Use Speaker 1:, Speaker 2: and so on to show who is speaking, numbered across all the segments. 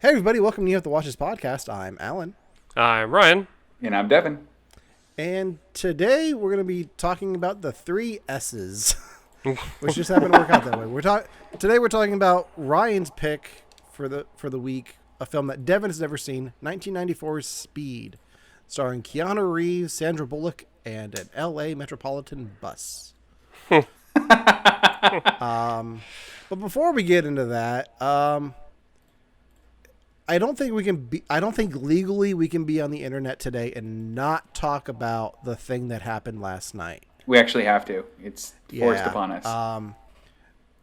Speaker 1: Hey everybody, welcome to You Have to Watch This podcast. I'm Alan.
Speaker 2: I'm Ryan.
Speaker 3: And I'm Devon.
Speaker 1: And today we're going to be talking about the three S's, which just happened to work out that way. Today we're talking about Ryan's pick for the week, a film that Devon has never seen, 1994's Speed, starring Keanu Reeves, Sandra Bullock, and an LA Metropolitan bus. But before we get into that, I don't think legally we can be on the internet today and not talk about the thing that happened last night.
Speaker 3: We actually have to. It's forced upon us.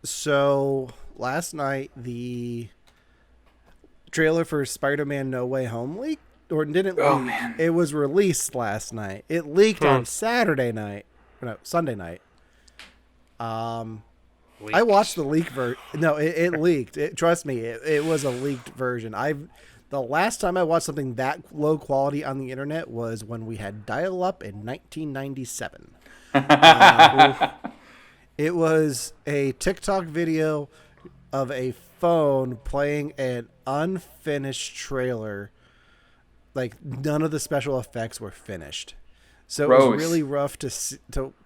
Speaker 1: So last night the trailer for Spider-Man No Way Home leaked, or didn't leak.
Speaker 3: Man.
Speaker 1: It was released last night. It leaked on Sunday night. I watched the leak version. No, it leaked. Trust me, it was a leaked version. The last time I watched something that low quality on the internet was when we had dial-up in 1997. It was a TikTok video of a phone playing an unfinished trailer. Like, none of the special effects were finished. So it was really rough to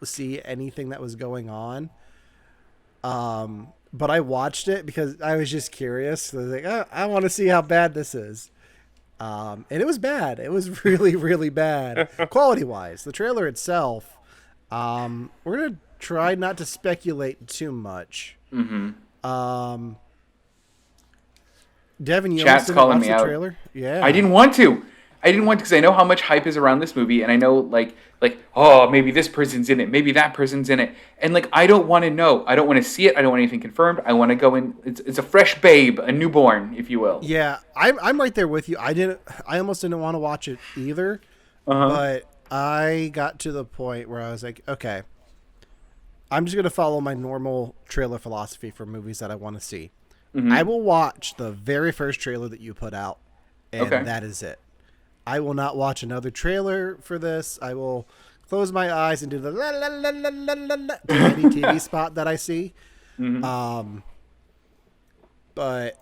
Speaker 1: see anything that was going on. But I watched it because I was just curious. I was like, I want to see how bad this is. And it was bad. It was really, really bad. Quality-wise. The trailer itself, we're going to try not to speculate too much.
Speaker 3: Mm-hmm.
Speaker 1: Devin, you
Speaker 3: Chat's calling me out.
Speaker 1: Trailer? Yeah.
Speaker 3: I didn't want to because I know how much hype is around this movie, and I know like oh, maybe this person's in it, maybe that person's in it, and like I don't want to know. I don't want to see it. I don't want anything confirmed. I want to go in. It's a fresh babe, a newborn, if you will.
Speaker 1: Yeah, I'm right there with you. I almost didn't want to watch it either, but I got to the point where I was like, okay, I'm just gonna follow my normal trailer philosophy for movies that I want to see. Mm-hmm. I will watch the very first trailer that you put out, and that is it. I will not watch another trailer for this. I will close my eyes and do the la la la la la la la to any TV spot that I see. Mm-hmm. But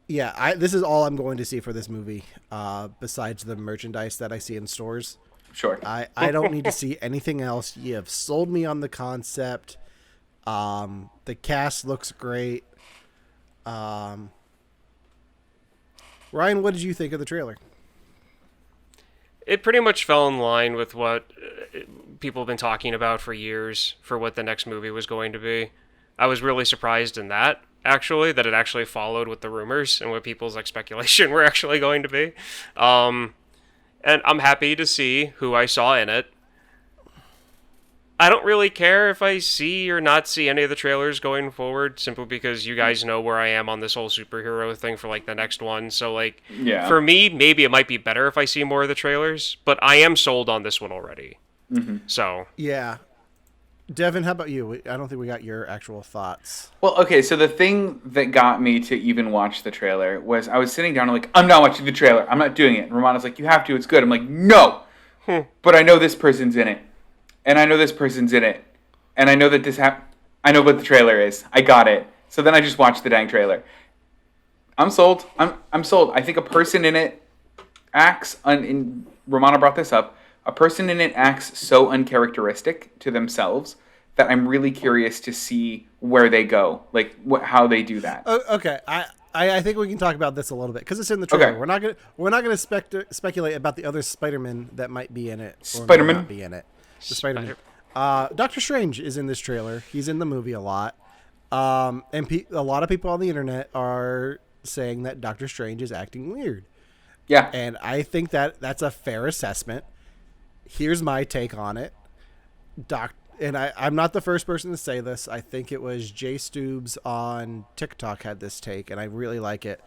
Speaker 1: yeah, this is all I'm going to see for this movie. Besides the merchandise that I see in stores.
Speaker 3: Sure.
Speaker 1: I don't need to see anything else. You have sold me on the concept. The cast looks great. Ryan, what did you think of the trailer?
Speaker 2: It pretty much fell in line with what people have been talking about for years for what the next movie was going to be. I was really surprised in that, actually, that it actually followed with the rumors and what people's speculation were actually going to be. And I'm happy to see who I saw in it. I don't really care if I see or not see any of the trailers going forward, simply because you guys know where I am on this whole superhero thing for the next one. So for me, maybe it might be better if I see more of the trailers, but I am sold on this one already. Mm-hmm. So
Speaker 1: yeah, Devin, how about you? I don't think we got your actual thoughts.
Speaker 3: Well, okay, so the thing that got me to even watch the trailer was I was sitting down and I'm not watching the trailer. I'm not doing it. And Romana's like, you have to. It's good. I'm like, no. But I know this person's in it. And I know this person's in it. And I know that I know what the trailer is. I got it. So then I just watched the dang trailer. I'm sold. I'm sold. I think a person in it acts, Romana brought this up, a person in it acts so uncharacteristic to themselves that I'm really curious to see where they go. How they do that.
Speaker 1: Okay. I think we can talk about this a little bit because it's in the trailer. Okay. We're not gonna speculate about the other Spider-Man that might be in it.
Speaker 3: Spider-Man
Speaker 1: not be in it. The Spider-Man. Doctor Strange is in this trailer. He's in the movie a lot. And a lot of people on the internet are saying that Doctor Strange is acting weird.
Speaker 3: Yeah.
Speaker 1: And I think that's a fair assessment. Here's my take on it. I'm not the first person to say this. I think it was Jay Stoobs on TikTok had this take, and I really like it.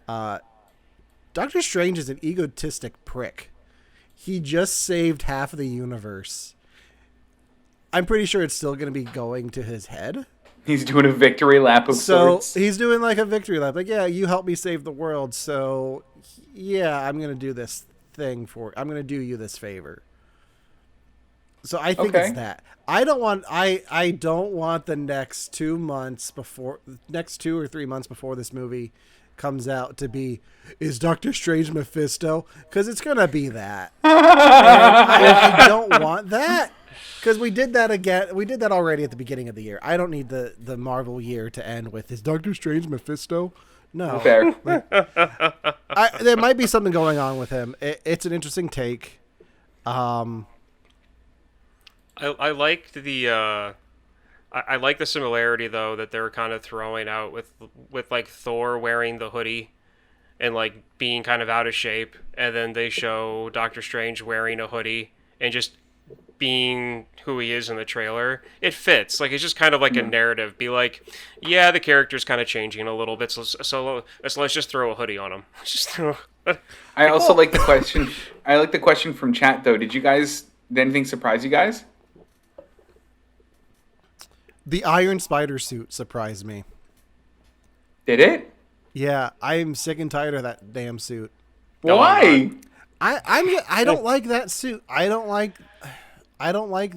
Speaker 1: Doctor Strange is an egotistic prick. He just saved half of the universe. I'm pretty sure it's still going to be going to his head.
Speaker 3: He's doing a victory lap of sorts.
Speaker 1: So he's doing a victory lap. Yeah, you helped me save the world. So yeah, I'm going to do this thing I'm going to do you this favor. So I think it's that. I don't want the next 2 or 3 months before this movie comes out to be, is Doctor Strange Mephisto? Because it's gonna be that. And I don't want that. Because we did that again. We did that already at the beginning of the year. I don't need the Marvel year to end with, is Doctor Strange Mephisto? No.
Speaker 3: Fair.
Speaker 1: There might be something going on with him. It's an interesting take.
Speaker 2: I liked the I like the similarity though that they're kind of throwing out with like Thor wearing the hoodie and like being kind of out of shape, and then they show Doctor Strange wearing a hoodie and just being who he is in the trailer. It fits. Like, it's just kind of like a narrative. Be like, yeah, the character's kind of changing a little bit, so let's just throw a hoodie on him. Just throw.
Speaker 3: I also like the question. I like the question from chat though. Did anything surprise you guys?
Speaker 1: The Iron Spider suit surprised me.
Speaker 3: Did it?
Speaker 1: Yeah, I'm sick and tired of that damn suit.
Speaker 3: Why?
Speaker 1: I don't like that suit. I don't like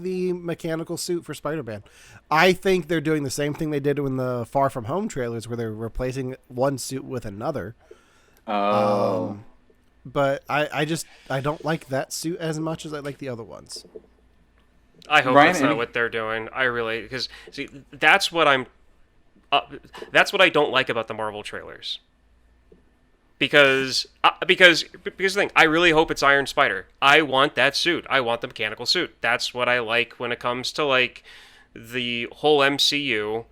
Speaker 1: the mechanical suit for Spider-Man. I think they're doing the same thing they did in the Far From Home trailers, where they're replacing one suit with another.
Speaker 3: Oh.
Speaker 1: But I don't like that suit as much as I like the other ones.
Speaker 2: I hope that's not what they're doing. I really, because see, that's what I don't like about the Marvel trailers. Because the thing, I really hope it's Iron Spider. I want that suit. I want the mechanical suit. That's what I like when it comes to like the whole MCU.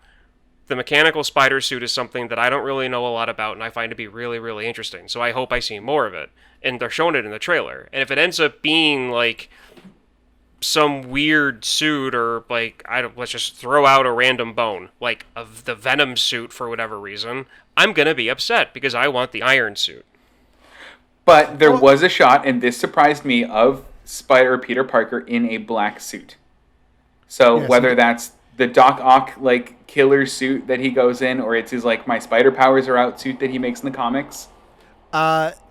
Speaker 2: The mechanical spider suit is something that I don't really know a lot about, and I find to be really, really interesting. So I hope I see more of it. And they're showing it in the trailer. And if it ends up being like some weird suit, or like let's just throw out a random bone, like of the Venom suit for whatever reason, I'm gonna be upset because I want the Iron suit.
Speaker 3: But there was a shot, and this surprised me, of Peter Parker in a black suit. So whether that's the Doc Ock like killer suit that he goes in, or it's his like my spider powers are out suit that he makes in the comics.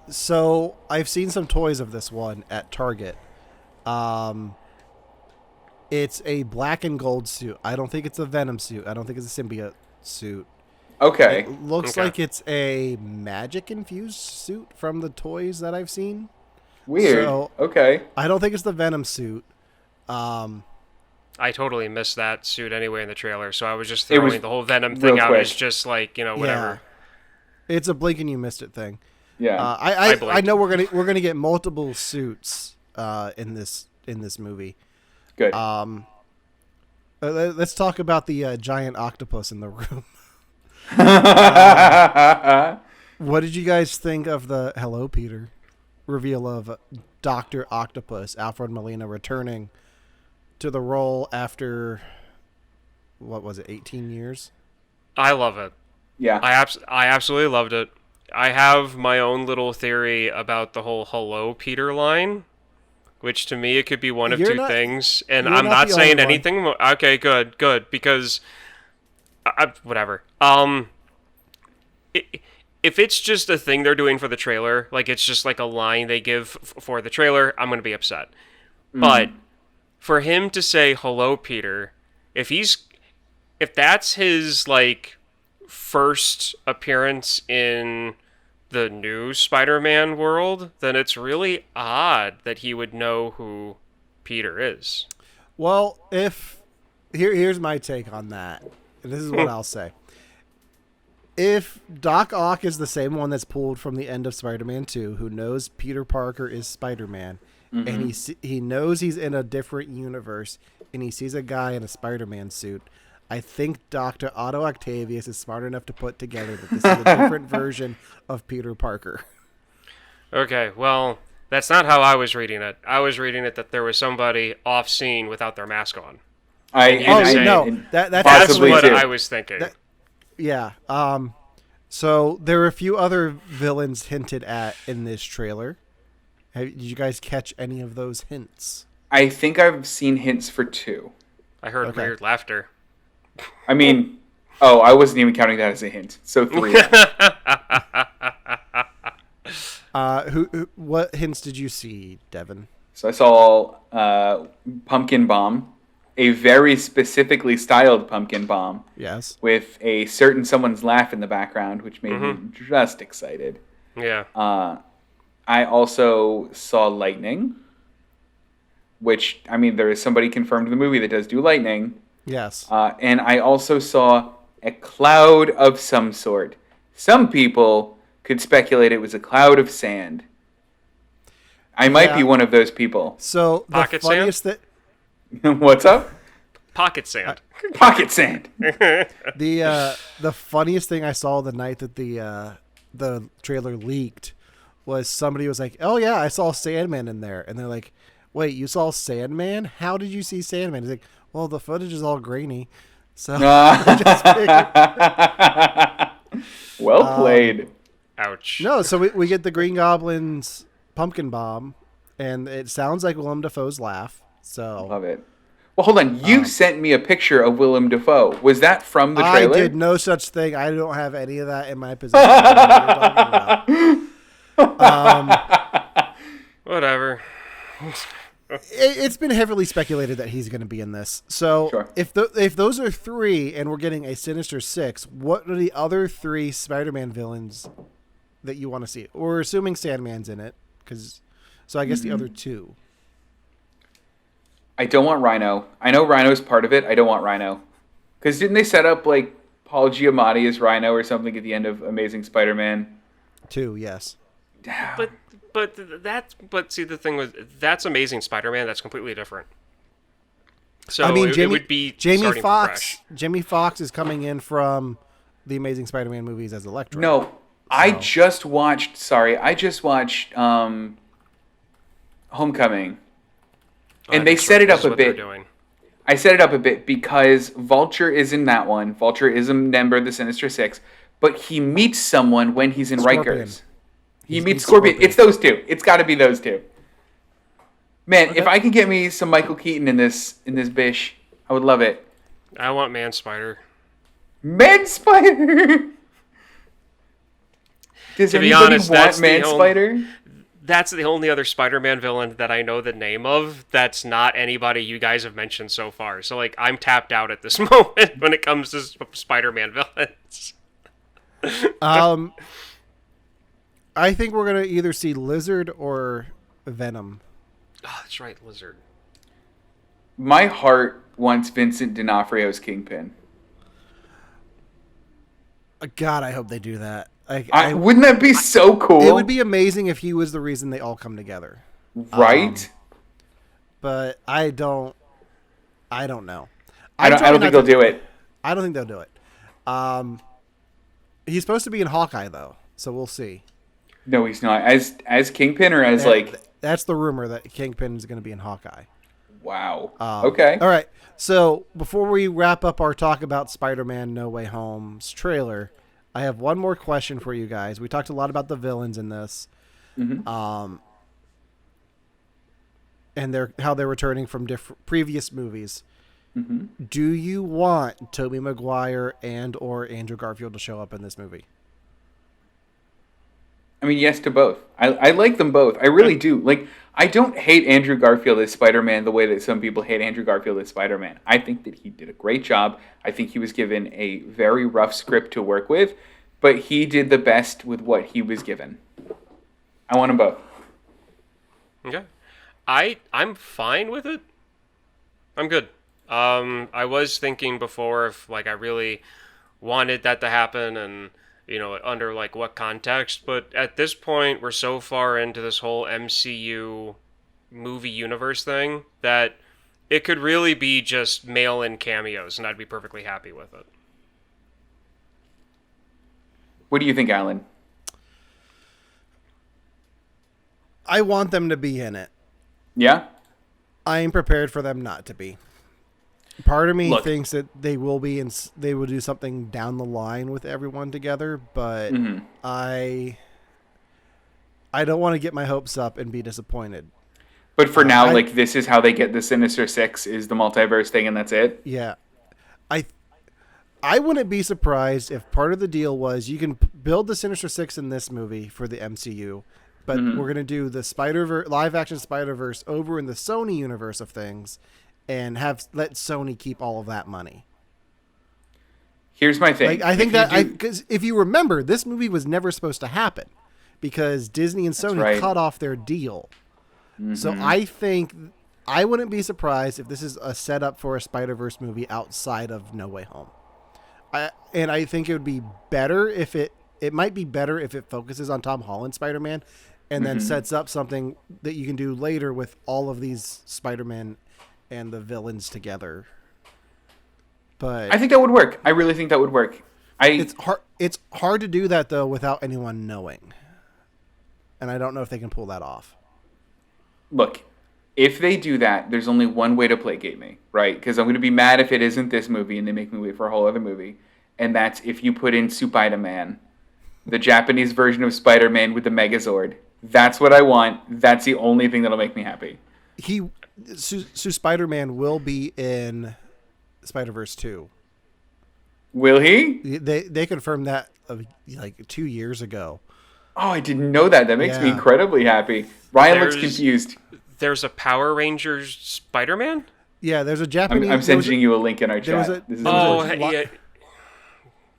Speaker 1: So I've seen some toys of this one at Target. It's a black and gold suit. I don't think it's a Venom suit. I don't think it's a symbiote suit.
Speaker 3: Okay.
Speaker 1: It looks like it's a magic infused suit from the toys that I've seen.
Speaker 3: Weird.
Speaker 1: So,
Speaker 3: okay.
Speaker 1: I don't think it's the Venom suit.
Speaker 2: I totally missed that suit anyway in the trailer, so I was just throwing the whole Venom thing out as just like, whatever.
Speaker 1: Yeah. It's a blink and you missed it thing.
Speaker 3: Yeah.
Speaker 1: I know we're gonna get multiple suits in this movie.
Speaker 3: Good.
Speaker 1: Let's talk about the giant octopus in the room. What did you guys think of the Hello Peter reveal of Dr. Octopus, Alfred Molina, returning to the role after, what was it, 18 years?
Speaker 2: I love it.
Speaker 3: Yeah.
Speaker 2: I absolutely loved it. I have my own little theory about the whole Hello Peter line, which to me it could be one of two things, and I'm not saying anything. Okay, good, because whatever. If it's just a thing they're doing for the trailer, like it's just like a line they give for the trailer, I'm gonna be upset. But for him to say "Hello, Peter," if that's his like first appearance in the new Spider-Man world, then it's really odd that he would know who Peter is.
Speaker 1: Well, here's my take on that. And this is what I'll say. If Doc Ock is the same one that's pulled from the end of Spider-Man 2, who knows Peter Parker is Spider-Man, and he knows he's in a different universe, and he sees a guy in a Spider-Man suit, I think Dr. Otto Octavius is smart enough to put together that this is a different version of Peter Parker. Okay,
Speaker 2: well, that's not how I was reading it. I was reading it that there was somebody off scene without their mask on.
Speaker 1: That's
Speaker 2: what I was thinking.
Speaker 1: Yeah. So there were a few other villains hinted at in this trailer. Did you guys catch any of those hints?
Speaker 3: I think I've seen hints for 2.
Speaker 2: I heard weird laughter.
Speaker 3: I mean, I wasn't even counting that as a hint. So 3.
Speaker 1: What hints did you see, Devon?
Speaker 3: So I saw Pumpkin Bomb. a very specifically styled pumpkin bomb.
Speaker 1: Yes.
Speaker 3: With a certain someone's laugh in the background, which made me just excited.
Speaker 2: Yeah.
Speaker 3: I also saw lightning, which, I mean, there is somebody confirmed in the movie that does do lightning.
Speaker 1: Yes.
Speaker 3: And I also saw a cloud of some sort. Some people could speculate it was a cloud of sand. I might be one of those people.
Speaker 1: So the
Speaker 2: Pocket
Speaker 1: funniest thing.
Speaker 3: What's up?
Speaker 2: Pocket sand.
Speaker 3: Pocket sand.
Speaker 1: The funniest thing I saw the night that the trailer leaked was somebody was like, "Oh yeah, I saw Sandman in there," and they're like, "Wait, you saw Sandman? How did you see Sandman?" He's like, "Well, the footage is all grainy." So
Speaker 3: well played.
Speaker 2: Ouch.
Speaker 1: No, so we get the Green Goblin's pumpkin bomb, and it sounds like Willem Dafoe's laugh. So
Speaker 3: Love it. Well, hold on. You sent me a picture of Willem Dafoe. Was that from the trailer?
Speaker 1: I did no such thing. I don't have any of that in my possession. What are you talking about?
Speaker 2: Whatever.
Speaker 1: It's been heavily speculated that he's going to be in this. So
Speaker 3: Sure.
Speaker 1: if those are three, and we're getting a Sinister Six, what are the other three Spider-Man villains that you want to see? We're assuming Sandman's in it, so I guess the other two.
Speaker 3: I don't want Rhino. I know Rhino's part of it. I don't want Rhino. Because didn't they set up, like, Paul Giamatti as Rhino or something at the end of Amazing Spider-Man?
Speaker 1: 2, yes.
Speaker 2: But see, the thing was, that's Amazing Spider-Man. That's completely different. So
Speaker 1: I mean,
Speaker 2: it would be
Speaker 1: Jamie
Speaker 2: starting from fresh.
Speaker 1: Jamie Foxx is coming in from the Amazing Spider-Man movies as Electro.
Speaker 3: No. I just watched Homecoming. And they set it up a bit. I set it up a bit because Vulture is in that one. Vulture is a member of the Sinister Six, but he meets someone when he's in
Speaker 1: Scorpion.
Speaker 3: Rikers. He meets Scorpion. It's those two. It's got to be those two. Man, if I can get me some Michael Keaton in this bish, I would love it.
Speaker 2: I want Man Spider.
Speaker 3: Man Spider. Does
Speaker 2: To be
Speaker 3: anybody
Speaker 2: honest,
Speaker 3: want Man Spider?
Speaker 2: That's the only other Spider-Man villain that I know the name of that's not anybody you guys have mentioned so far. So, like, I'm tapped out at this moment when it comes to Spider-Man villains.
Speaker 1: I think we're going to either see Lizard or Venom.
Speaker 2: Oh, that's right, Lizard.
Speaker 3: My heart wants Vincent D'Onofrio's Kingpin.
Speaker 1: God, I hope they do that.
Speaker 3: Wouldn't that be so cool?
Speaker 1: It would be amazing if he was the reason they all come together.
Speaker 3: Right?
Speaker 1: But I don't know.
Speaker 3: I don't think they'll do it.
Speaker 1: I don't think they'll do it. He's supposed to be in Hawkeye, though, so we'll see.
Speaker 3: No, he's not. As Kingpin or as,
Speaker 1: That's the rumor that Kingpin is going to be in Hawkeye.
Speaker 3: Wow. Okay.
Speaker 1: All right. So before we wrap up our talk about Spider-Man No Way Home's trailer, I have one more question for you guys. We talked a lot about the villains in this, and how they're returning from previous movies. Mm-hmm. Do you want Tobey Maguire and or Andrew Garfield to show up in this movie?
Speaker 3: I mean, yes to both. I like them both. I really do. Like, I don't hate Andrew Garfield as Spider-Man the way that some people hate Andrew Garfield as Spider-Man. I think that he did a great job. I think he was given a very rough script to work with, but he did the best with what he was given. I want them both.
Speaker 2: Okay. I'm fine with it. I'm good. I was thinking before if, like, I really wanted that to happen and, you know, under, like, what context. But at this point, we're so far into this whole MCU movie universe thing that it could really be just mail-in cameos, and I'd be perfectly happy with it.
Speaker 3: What do you think, Alan?
Speaker 1: I want them to be in it.
Speaker 3: Yeah?
Speaker 1: I am prepared for them not to be. Part of me thinks that they will be, and they will do something down the line with everyone together, but I don't want to get my hopes up and be disappointed.
Speaker 3: But for now, like, this is how they get the Sinister Six, is the multiverse thing, and that's it?
Speaker 1: Yeah. I wouldn't be surprised if part of the deal was you can build the Sinister Six in this movie for the MCU, but we're going to do the live-action Spider-Verse over in the Sony universe of things, and let Sony keep all of that money.
Speaker 3: Here's my thing.
Speaker 1: Like, I think because if you remember, this movie was never supposed to happen because Disney and Sony cut off their deal. Mm-hmm. So I think I wouldn't be surprised if this is a setup for a Spider-Verse movie outside of No Way Home. I think it would be better if it might be better if it focuses on Tom Holland Spider-Man and then sets up something that you can do later with all of these Spider-Man and the villains together. But
Speaker 3: I think that would work. I really think that would work.
Speaker 1: It's hard to do that though without anyone knowing. And I don't know if they can pull that off.
Speaker 3: Look, if they do that, there's only one way to placate me, right? Because I'm going to be mad if it isn't this movie and they make me wait for a whole other movie. And that's if you put in Spider-Man, the Japanese version of Spider-Man with the Megazord. That's what I want. That's the only thing that'll make me happy.
Speaker 1: Spider-Man will be in Spider-Verse 2.
Speaker 3: Will he?
Speaker 1: They confirmed that like 2 years ago.
Speaker 3: Oh, I didn't know that. That makes me incredibly happy. Ryan looks confused.
Speaker 2: There's a Power Rangers Spider-Man?
Speaker 1: Yeah, there's a Japanese...
Speaker 3: I'm sending you a link in our chat.
Speaker 2: Yeah.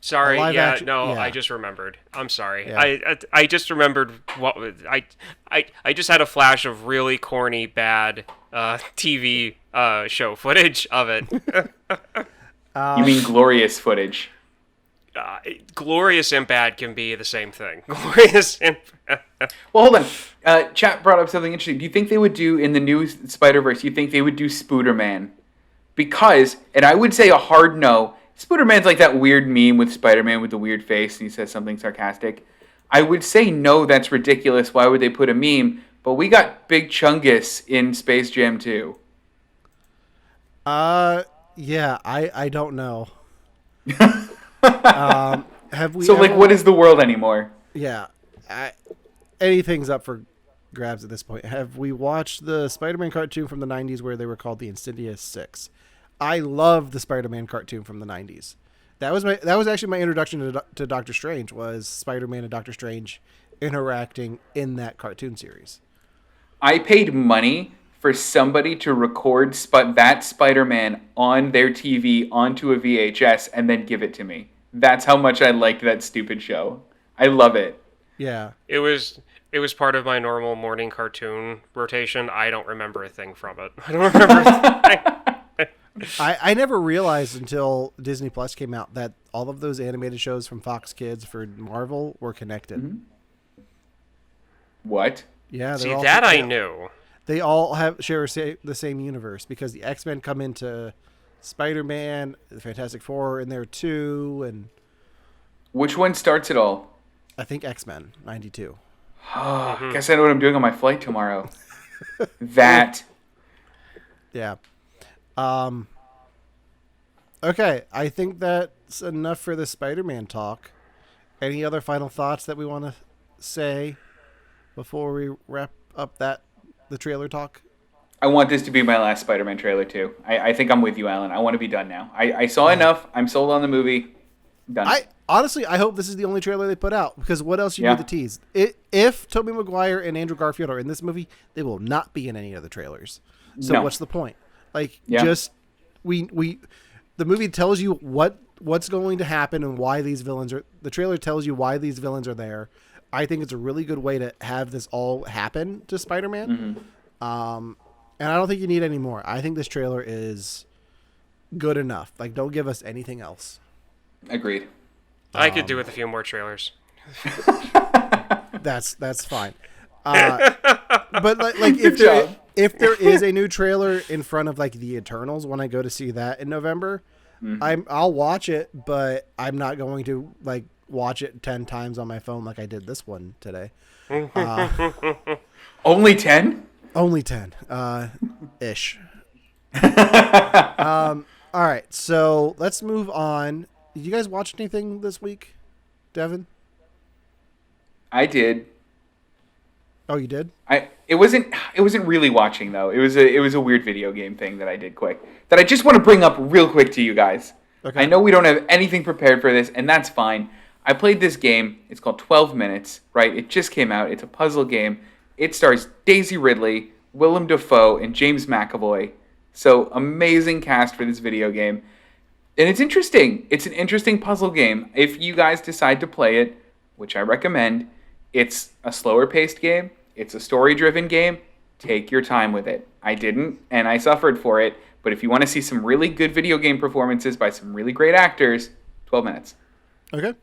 Speaker 2: Sorry,
Speaker 1: action,
Speaker 2: I just remembered. I'm sorry. Yeah. I just remembered I just had a flash of really corny, bad TV show footage of it.
Speaker 3: You mean glorious footage?
Speaker 2: Glorious and bad can be the same thing. Glorious and
Speaker 3: Well, hold on. Chat brought up something interesting. Do you think they would do, in the new Spider-Verse, you think they would do Spooderman? Because, and I would say a hard no, Spooderman's like that weird meme with Spider-Man with the weird face and he says something sarcastic. I would say no, that's ridiculous. Why would they put a meme? But we got Big Chungus in Space Jam 2.
Speaker 1: Yeah, I don't know. Have we?
Speaker 3: So, what is the world anymore?
Speaker 1: Yeah, anything's up for grabs at this point. Have we watched the Spider-Man cartoon from the 90s where they were called the Insidious Six? I love the Spider-Man cartoon from the 90s. That was actually my introduction to Doctor Strange, was Spider-Man and Doctor Strange interacting in that cartoon series.
Speaker 3: I paid money for somebody to record that Spider-Man on their TV onto a VHS and then give it to me. That's how much I liked that stupid show. I love it.
Speaker 1: Yeah.
Speaker 2: It was part of my normal morning cartoon rotation. I don't remember a thing from it. I don't remember a thing.
Speaker 1: I never realized until Disney Plus came out that all of those animated shows from Fox Kids for Marvel were connected.
Speaker 3: Mm-hmm. What?
Speaker 1: Yeah.
Speaker 2: See, that I knew.
Speaker 1: They all share the same universe because the X-Men come into Spider-Man, the Fantastic Four in there too, and
Speaker 3: which one starts it all?
Speaker 1: I think X-Men 92.
Speaker 3: Guess I know what I'm doing on my flight tomorrow. That.
Speaker 1: Yeah. Okay, I think that's enough for the Spider-Man talk. Any other final thoughts that we want to say before we wrap up the trailer talk?
Speaker 3: I want this to be my last Spider-Man trailer too. I think I'm with you, Alan. I want to be done now. I saw enough. I'm sold on the movie. Done.
Speaker 1: I hope this is the only trailer they put out, because what else you need to tease? If Tobey Maguire and Andrew Garfield are in this movie, they will not be in any of the trailers. So what's the point? The movie tells you what's going to happen and why these villains are. The trailer tells you why these villains are there. I think it's a really good way to have this all happen to Spider-Man. Mm-hmm. And I don't think you need any more. I think this trailer is good enough. Don't give us anything else.
Speaker 3: Agreed.
Speaker 2: I could do with a few more trailers.
Speaker 1: That's fine. But if there is a new trailer in front of the Eternals when I go to see that in November, I'll watch it, but I'm not going to watch it 10 times on my phone like I did this one today.
Speaker 3: Only 10?
Speaker 1: Only 10 ish. All right, so let's move on. Did you guys watch anything this week, Devon?
Speaker 3: I did.
Speaker 1: Oh, you did?
Speaker 3: It wasn't really watching though. It was a weird video game thing that I did quick that I just want to bring up real quick to you guys. Okay. I know we don't have anything prepared for this, and that's fine. I played this game. It's called 12 Minutes, right? It just came out. It's a puzzle game. It stars Daisy Ridley, Willem Dafoe, and James McAvoy. So amazing cast for this video game. And it's interesting. It's an interesting puzzle game. If you guys decide to play it, which I recommend, it's a slower paced game. It's a story driven game. Take your time with it. I didn't, and I suffered for it. But if you want to see some really good video game performances by some really great actors, 12 minutes.
Speaker 1: Okay.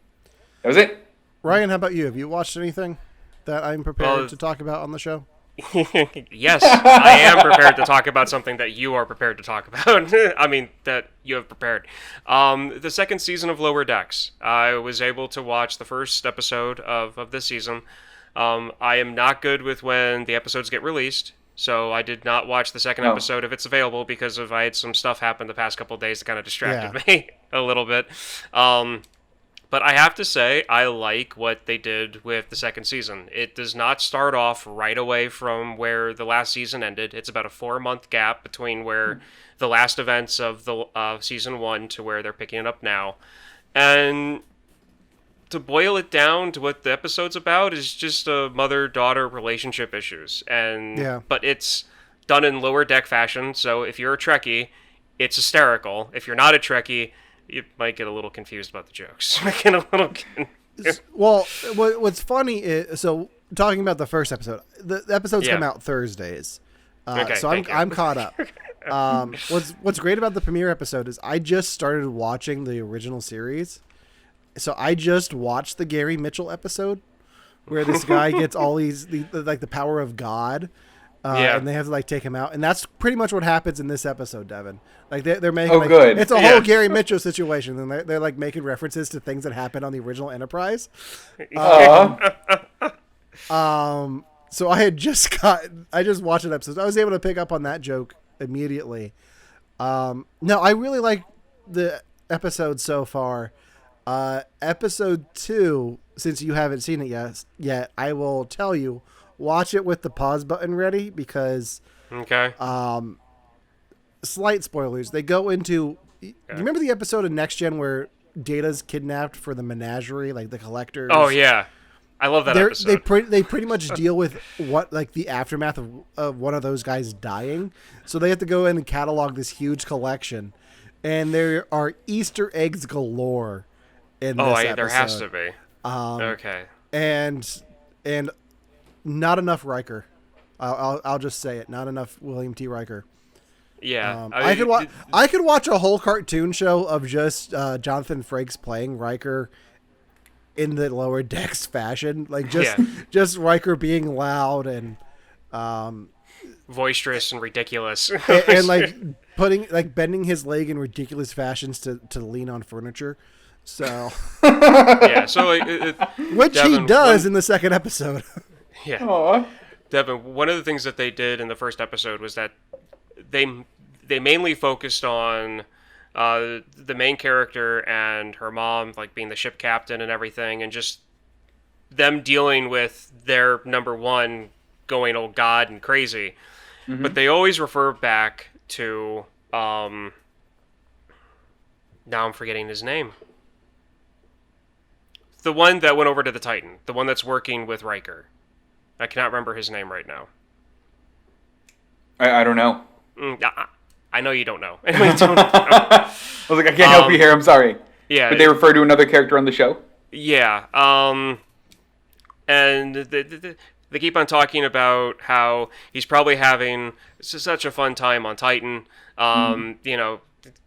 Speaker 3: That was it.
Speaker 1: Ryan, how about you? Have you watched anything that I'm prepared to talk about on the show?
Speaker 2: Yes, I am prepared to talk about something that you are prepared to talk about. I mean, that you have prepared. The second season of Lower Decks. I was able to watch the first episode of this season. I am not good with when the episodes get released, so I did not watch the second episode if it's available because I had some stuff happen the past couple of days that kind of distracted me a little bit. But I have to say, I like what they did with the second season. It does not start off right away from where the last season ended. It's about a 4-month gap between where the last events of the season 1 to where they're picking it up now. And to boil it down to what the episode's about is just a mother-daughter relationship issues. But it's done in Lower Deck fashion, so if you're a Trekkie, it's hysterical. If you're not a Trekkie, you might get a little confused about the jokes.
Speaker 1: Well, what's funny is, so talking about the first episode, the episodes come out Thursdays, so I'm caught up. What's great about the premiere episode is I just started watching the original series, so I just watched the Gary Mitchell episode where this guy gets all the power of God. And they have to take him out, and that's pretty much what happens in this episode, Devon. They're making
Speaker 3: good.
Speaker 1: It's a whole Gary Mitchell situation, and they're making references to things that happened on the original Enterprise. So I just watched an episode. I was able to pick up on that joke immediately. No, I really like the episode so far. Episode 2, since you haven't seen it yet, I will tell you. Watch it with the pause button ready because slight spoilers. They go into you remember the episode of Next Gen where Data's kidnapped for the menagerie, the collectors?
Speaker 2: Oh yeah. I love that episode.
Speaker 1: They pretty much deal with what the aftermath of one of those guys dying. So they have to go in and catalog this huge collection. And there are Easter eggs galore in this episode.
Speaker 2: There has to be. Okay.
Speaker 1: And not enough Riker. I'll just say it. Not enough William T. Riker.
Speaker 2: Yeah,
Speaker 1: I could watch a whole cartoon show of just Jonathan Frakes playing Riker in the Lower Decks fashion, just Riker being loud and
Speaker 2: boisterous and ridiculous,
Speaker 1: and putting bending his leg in ridiculous fashions to lean on furniture. So which
Speaker 2: Devon,
Speaker 1: he does in the second episode.
Speaker 2: Yeah.
Speaker 3: Aww.
Speaker 2: Devon, one of the things that they did in the first episode was that they mainly focused on the main character and her mom, being the ship captain and everything, and just them dealing with their number one going old god and crazy. Mm-hmm. But they always refer back to now I'm forgetting his name. The one that went over to the Titan, the one that's working with Riker. I cannot remember his name right now.
Speaker 3: I don't know.
Speaker 2: I know you don't know.
Speaker 3: I was I can't help you here. I'm sorry.
Speaker 2: Yeah.
Speaker 3: But they refer to another character on the show?
Speaker 2: Yeah. And they keep on talking about how he's probably having such a fun time on Titan.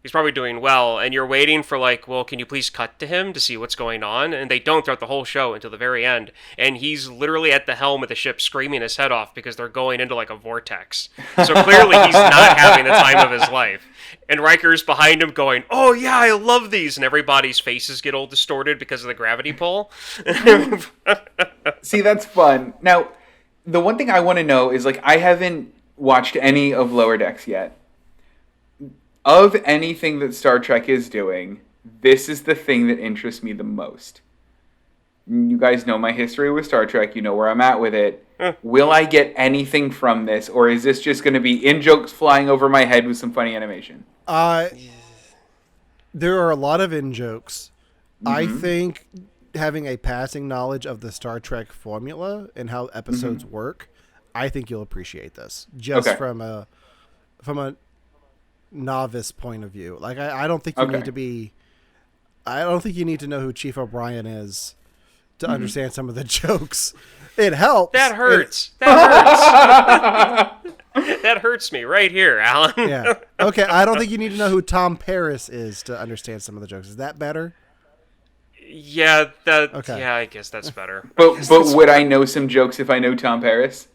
Speaker 2: He's probably doing well, and you're waiting for can you please cut to him to see what's going on? And they don't throughout the whole show until the very end. And he's literally at the helm of the ship screaming his head off because they're going into a vortex. So clearly he's not having the time of his life. And Riker's behind him going, "Oh yeah, I love these," and everybody's faces get all distorted because of the gravity pull.
Speaker 3: See, that's fun. Now, the one thing I want to know is I haven't watched any of Lower Decks yet. Of anything that Star Trek is doing, this is the thing that interests me the most. You guys know my history with Star Trek. You know where I'm at with it. Will I get anything from this, or is this just going to be in-jokes flying over my head with some funny animation?
Speaker 1: There are a lot of in-jokes. Mm-hmm. I think having a passing knowledge of the Star Trek formula and how episodes work, I think you'll appreciate this. Just from a novice point of view. Like, I don't think you need to be. I don't think you need to know who Chief O'Brien is to understand some of the jokes. It helps.
Speaker 2: That hurts. That hurts. That hurts me right here, Alan.
Speaker 1: Yeah. Okay. I don't think you need to know who Tom Paris is to understand some of the jokes. Is that better?
Speaker 2: Yeah.
Speaker 1: Okay.
Speaker 2: Yeah. I guess that's better.
Speaker 3: But would I know some jokes if I know Tom Paris?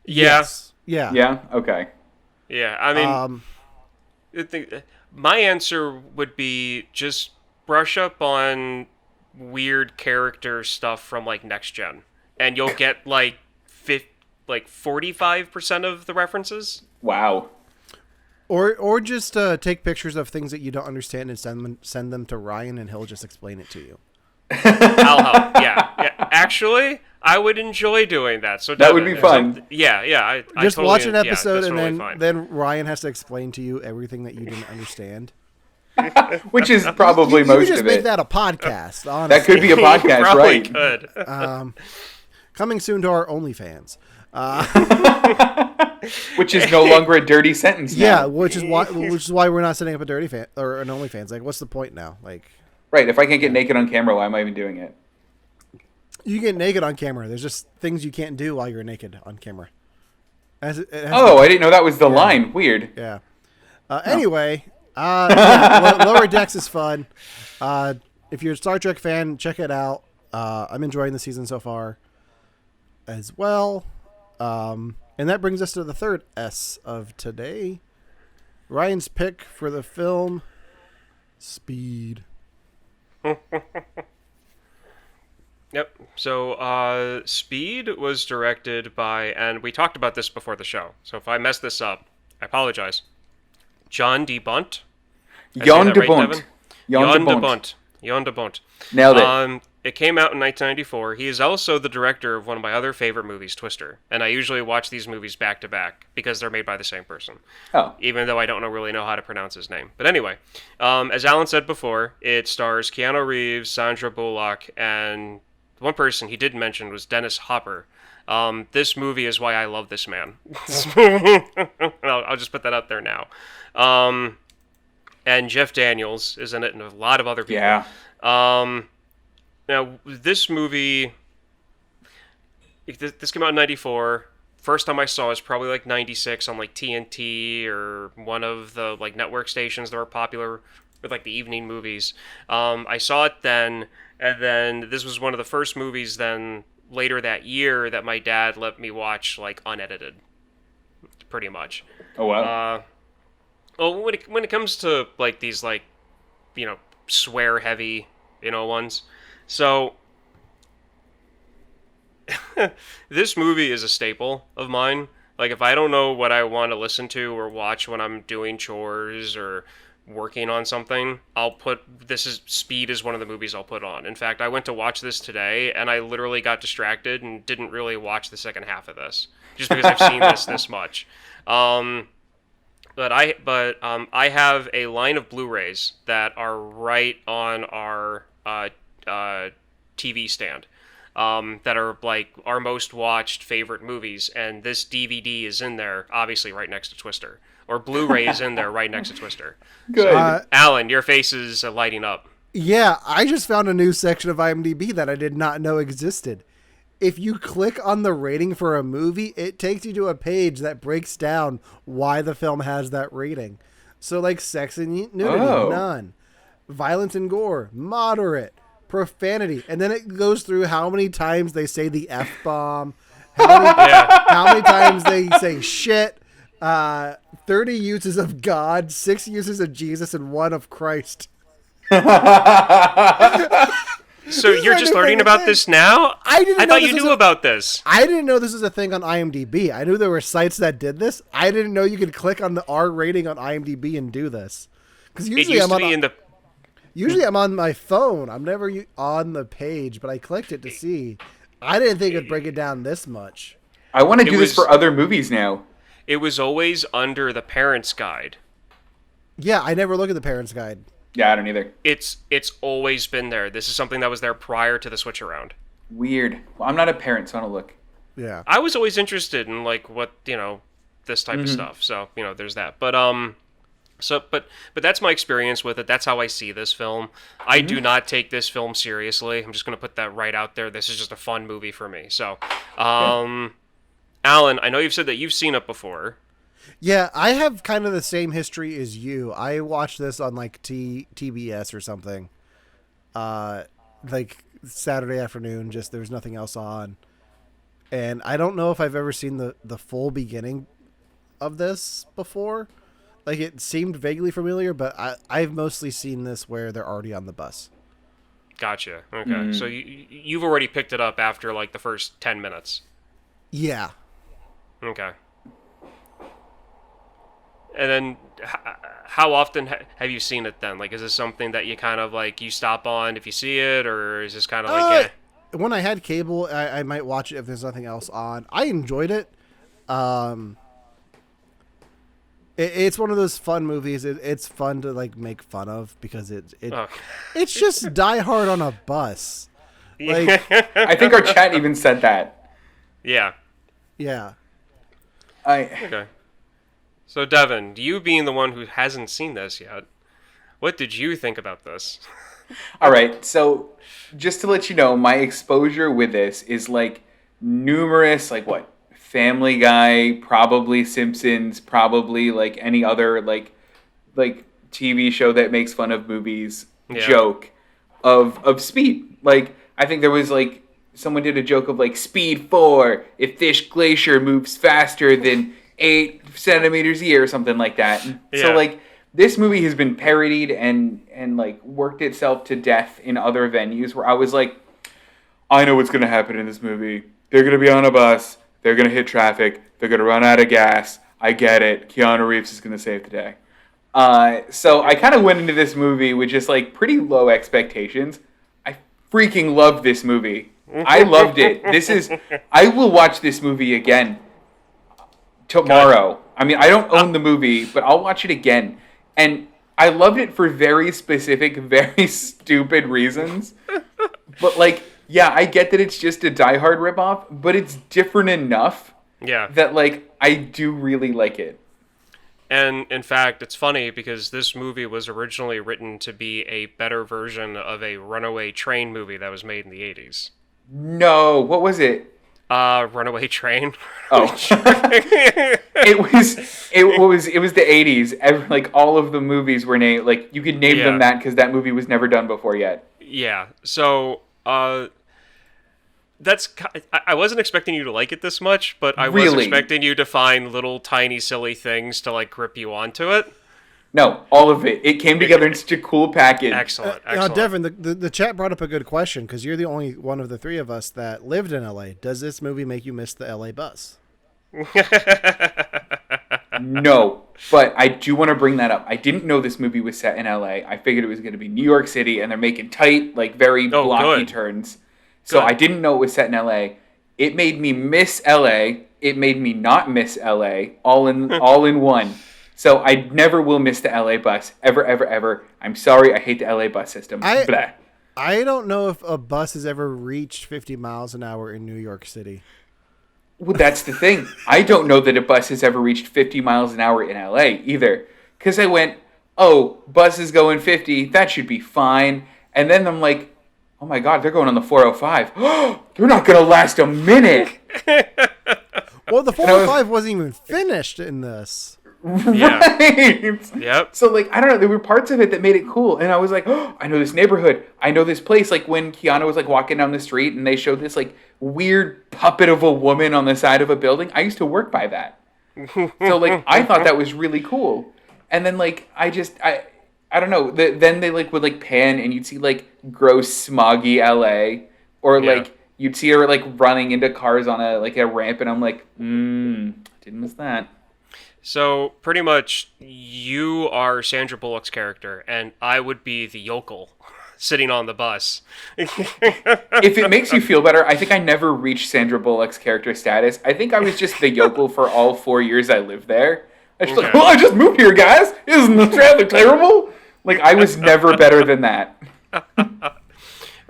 Speaker 2: Yeah.
Speaker 1: Yes. Yeah.
Speaker 3: Yeah. Okay.
Speaker 2: Yeah. I mean, my answer would be just brush up on weird character stuff from like Next Gen, and you'll get like 45% of the references.
Speaker 3: Wow.
Speaker 1: Or just take pictures of things that you don't understand and send them to Ryan, and he'll just explain it to you.
Speaker 2: I'll help. Yeah. Actually, I would enjoy doing that. So
Speaker 3: that would be fun.
Speaker 2: Yeah. I
Speaker 1: just
Speaker 2: totally,
Speaker 1: watch an episode, and
Speaker 2: totally
Speaker 1: then Ryan has to explain to you everything that you didn't understand.
Speaker 3: Which is probably most of it.
Speaker 1: You just make that a podcast, honestly.
Speaker 3: That could be a podcast,
Speaker 2: probably
Speaker 3: right?
Speaker 2: Could.
Speaker 1: Coming soon to our OnlyFans.
Speaker 3: Which is no longer a dirty sentence now.
Speaker 1: Yeah, which is why we're not setting up a dirty fan or an OnlyFans. Like, what's the point now? Like,
Speaker 3: right, if I can't get naked on camera, why am I even doing it?
Speaker 1: You get naked on camera. There's just things you can't do while you're naked on camera. I
Speaker 3: didn't know that was the line. Weird.
Speaker 1: Yeah. Anyway, Lower Decks is fun. If you're a Star Trek fan, check it out. I'm enjoying the season so far as well. And that brings us to the third S of today. Ryan's pick for the film, Speed.
Speaker 2: Yep. So, Speed was directed by, and we talked about this before the show, so if I mess this up, I apologize. John D. Bunt.
Speaker 3: Jan de Bont.
Speaker 2: Jan de Bont.
Speaker 3: Nailed it.
Speaker 2: It came out in 1994. He is also the director of one of my other favorite movies, Twister. And I usually watch these movies back to back because they're made by the same person.
Speaker 3: Oh.
Speaker 2: Even though I don't really know how to pronounce his name. But anyway, as Alan said before, it stars Keanu Reeves, Sandra Bullock, and one person he didn't mention was Dennis Hopper. This movie is why I love this man. I'll just put that out there now. And Jeff Daniels is in it, and a lot of other people.
Speaker 3: Yeah.
Speaker 2: Now, this movie, this came out in 94. First time I saw it was probably like 96 on like TNT or one of the like network stations that were popular with like the evening movies. I saw it then, and then this was one of the first movies then later that year that my dad let me watch like unedited, pretty much.
Speaker 3: Oh wow.
Speaker 2: Well, when it comes to like these like, swear heavy, ones. So, this movie is a staple of mine. Like, if I don't know what I want to listen to or watch when I'm doing chores or working on something, Speed is one of the movies I'll put on. In fact, I went to watch this today, and I literally got distracted and didn't really watch the second half of this, just because I've seen this much. But I have a line of Blu-rays that are right on our TV stand that are like our most watched favorite movies, and this DVD is in there, obviously right next to Twister, or Blu-ray is in there right next to Twister.
Speaker 3: Good.
Speaker 2: So, Alan, your face is lighting up.
Speaker 1: Yeah, I just found a new section of IMDb that I did not know existed. If you click on the rating for a movie, it takes you to a page that breaks down why the film has that rating. So, like, sex and nudity, none. Violence and gore, moderate. Profanity. And then it goes through how many times they say the F-bomb, how many times they say shit, 30 uses of God, 6 uses of Jesus, and 1 of Christ.
Speaker 2: So you're just learning about this now? I thought you knew about this.
Speaker 1: I didn't know this was a thing on IMDb. I knew there were sites that did this. I didn't know you could click on the R rating on IMDb and do this. Because usually I'm on my phone. I'm never on the page, but I clicked it to see. I didn't think it'd break it down this much.
Speaker 3: I want to do this for other movies now.
Speaker 2: It was always under the Parents Guide.
Speaker 1: Yeah, I never look at the Parents Guide.
Speaker 3: Yeah, I don't either.
Speaker 2: It's always been there. This is something that was there prior to the switch around.
Speaker 3: Weird. Well, I'm not a parent, so I don't look.
Speaker 1: Yeah.
Speaker 2: I was always interested in like what, this type of stuff. So, there's that. But So, but that's my experience with it. That's how I see this film. I do not take this film seriously. I'm just going to put that right out there. This is just a fun movie for me. So, Alan, I know you've said that you've seen it before.
Speaker 1: Yeah, I have kind of the same history as you. I watched this on like TBS or something. Like Saturday afternoon, just there was nothing else on. And I don't know if I've ever seen the full beginning of this before. Like, it seemed vaguely familiar, but I've mostly seen this where they're already on the bus.
Speaker 2: Gotcha. Okay. So you've already picked it up after, like, the first 10 minutes.
Speaker 1: Yeah.
Speaker 2: Okay. And then how often have you seen it then? Like, is this something that you kind of, like, you stop on if you see it, or is this kind of like...
Speaker 1: When I had cable, I might watch it if there's nothing else on. I enjoyed it. It's one of those fun movies. It's fun to like make fun of because it's just Die Hard on a bus. Like,
Speaker 3: I think our chat even said that.
Speaker 2: Yeah.
Speaker 1: Yeah.
Speaker 2: Okay. So Devon, you being the one who hasn't seen this yet, what did you think about this?
Speaker 3: All right. So just to let you know, my exposure with this is like numerous, like what? Family Guy, probably Simpsons, probably like any other like TV show that makes fun of movies joke of Speed. Like, I think there was like someone did a joke of like Speed 4 if Fish Glacier moves faster than 8 centimeters a year or something like that.
Speaker 2: Yeah.
Speaker 3: So like this movie has been parodied and like worked itself to death in other venues where I was like, I know what's gonna happen in this movie. They're gonna be on a bus. They're going to hit traffic. They're going to run out of gas. I get it. Keanu Reeves is going to save the day. So I kind of went into this movie with just like pretty low expectations. I freaking loved this movie. I loved it. I will watch this movie again tomorrow. I mean, I don't own the movie, but I'll watch it again. And I loved it for very specific, very stupid reasons. But like, yeah, I get that it's just a Die Hard ripoff, but it's different enough that, like, I do really like it.
Speaker 2: And, in fact, it's funny because this movie was originally written to be a better version of a runaway train movie that was made in the 80s.
Speaker 3: No, what was it?
Speaker 2: Runaway Train.
Speaker 3: Oh. it was the 80s. Like, all of the movies were named, like, you could name them that because that movie was never done before yet.
Speaker 2: Yeah, so... I wasn't expecting you to like it this much, but I was expecting you to find little tiny silly things to like grip you onto it.
Speaker 3: No, all of it. It came together in such a cool package.
Speaker 2: Excellent.
Speaker 1: Now, Devon, the chat brought up a good question because you're the only one of the three of us that lived in LA. Does this movie make you miss the LA bus?
Speaker 3: No, but I do want to bring that up. I didn't know this movie was set in LA. I figured it was going to be New York City, and they're making tight, like very blocky turns. So I didn't know it was set in LA. It made me miss LA. It made me not miss LA. All in one. So I never will miss the LA bus ever, ever, ever. I'm sorry. I hate the LA bus system. Blah.
Speaker 1: I don't know if a bus has ever reached 50 miles an hour in New York City.
Speaker 3: Well, that's the thing. I don't know that a bus has ever reached 50 miles an hour in LA either. Because I went, oh, bus is going 50. That should be fine. And then I'm like, oh my God, they're going on the 405. They're not going to last a minute.
Speaker 1: Well, the 405 wasn't even finished in this.
Speaker 3: Right.
Speaker 2: Yep.
Speaker 3: So, like, I don't know. There were parts of it that made it cool. And I was like, oh, I know this neighborhood. I know this place. Like, when Keanu was, like, walking down the street and they showed this, like, weird puppet of a woman on the side of a building. I used to work by that. So, like, I thought that was really cool. And then, like, I don't know. Then they like would like pan and you'd see like gross smoggy LA, or like you'd see her like running into cars on a ramp, and I'm like, didn't miss that.
Speaker 2: So pretty much, you are Sandra Bullock's character, and I would be the yokel sitting on the bus.
Speaker 3: If it makes you feel better, I think I never reached Sandra Bullock's character status. I think I was just the yokel for all 4 years I lived there. I was like, well, I just moved here, guys. Isn't the traffic terrible? Like, I was never better than that.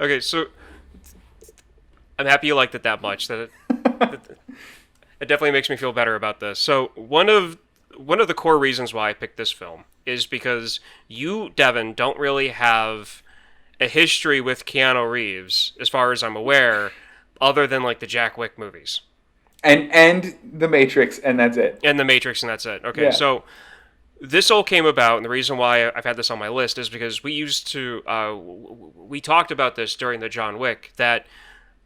Speaker 2: Okay, so I'm happy you liked it that much. It definitely makes me feel better about this. So one of one of the core reasons why I picked this film is because you, Devon, don't really have a history with Keanu Reeves, as far as I'm aware, other than like the Jack Wick movies.
Speaker 3: And The Matrix, and that's it.
Speaker 2: And The Matrix, and that's it. Okay,
Speaker 3: Yeah.
Speaker 2: so this all came about, and the reason why I've had this on my list is because we used to, we talked about this during the John Wick, that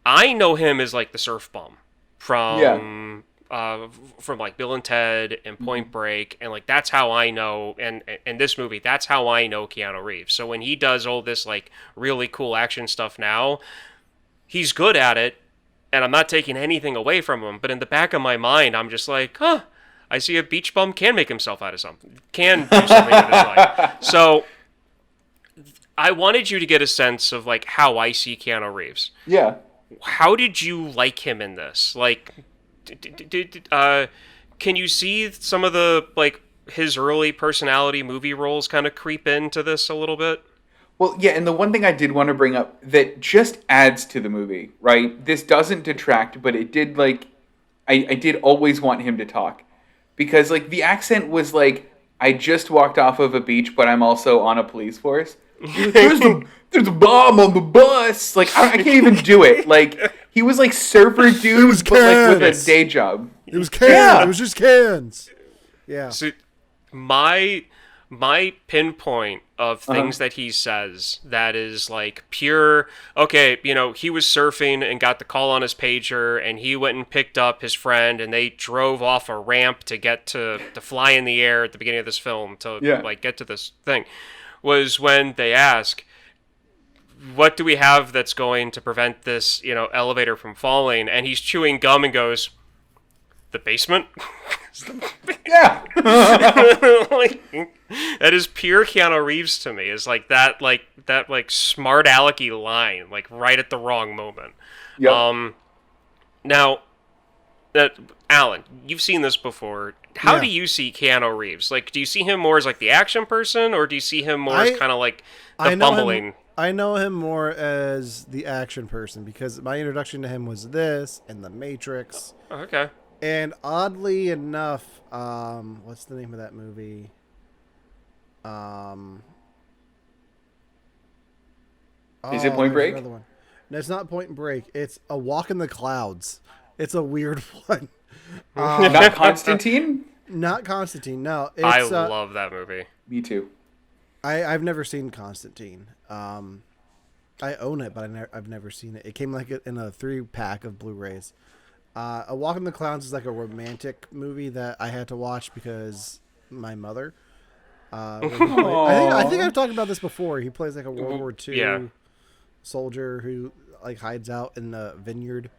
Speaker 2: I know him as like the surf bum from like Bill and Ted and Point Break, and like that's how I know, and in this movie, that's how I know Keanu Reeves. So when he does all this like really cool action stuff now, he's good at it, and I'm not taking anything away from him, but in the back of my mind, I'm just like, huh, I see a beach bum can make himself out of something, can do something with his life. So I wanted you to get a sense of like how I see Keanu Reeves.
Speaker 3: Yeah.
Speaker 2: How did you like him in this? Like, can you see some of the like his early personality movie roles kind of creep into this a little bit?
Speaker 3: Well, yeah, and the one thing I did want to bring up that just adds to the movie, right? This doesn't detract, but it did, like, I did always want him to talk. Because, like, the accent was like, I just walked off of a beach, but I'm also on a police force. There's a bomb on the bus. Like, I can't even do it. Like, he was like surfer dude, but like with a day job.
Speaker 1: It was cans.
Speaker 3: Yeah.
Speaker 1: It was just cans. Yeah.
Speaker 2: So my pinpoint of things that he says that is like pure, okay, you know, he was surfing and got the call on his pager, and he went and picked up his friend, and they drove off a ramp to get to fly in the air at the beginning of this film to like get to this thing, was when they ask, what do we have that's going to prevent this, you know, elevator from falling? And he's chewing gum and goes, the basement?
Speaker 3: Yeah.
Speaker 2: Like, that is pure Keanu Reeves to me. Is like that smart alecky line, like right at the wrong moment.
Speaker 3: Yep.
Speaker 2: Now, Alan, you've seen this before. How
Speaker 1: Yeah.
Speaker 2: do you see Keanu Reeves? Like, do you see him more as like the action person, or do you see him more as kind of like the bumbling?
Speaker 1: I know him more as the action person because my introduction to him was this and The Matrix.
Speaker 2: Okay.
Speaker 1: And oddly enough, what's the name of that movie?
Speaker 3: Is it Point
Speaker 1: there's
Speaker 3: Break?
Speaker 1: another one. No, it's not Point Break. It's A Walk in the Clouds. It's a weird one.
Speaker 3: Not Constantine?
Speaker 1: Not Constantine. No, it's,
Speaker 2: I love that movie.
Speaker 3: Me too.
Speaker 1: I've never seen Constantine. I own it, but I've never seen it. It came like in a 3-pack of Blu-rays. A Walk in the Clouds is like a romantic movie that I had to watch because my mother. I think I've talked about this before. He plays like a World War II soldier who like hides out in the vineyard.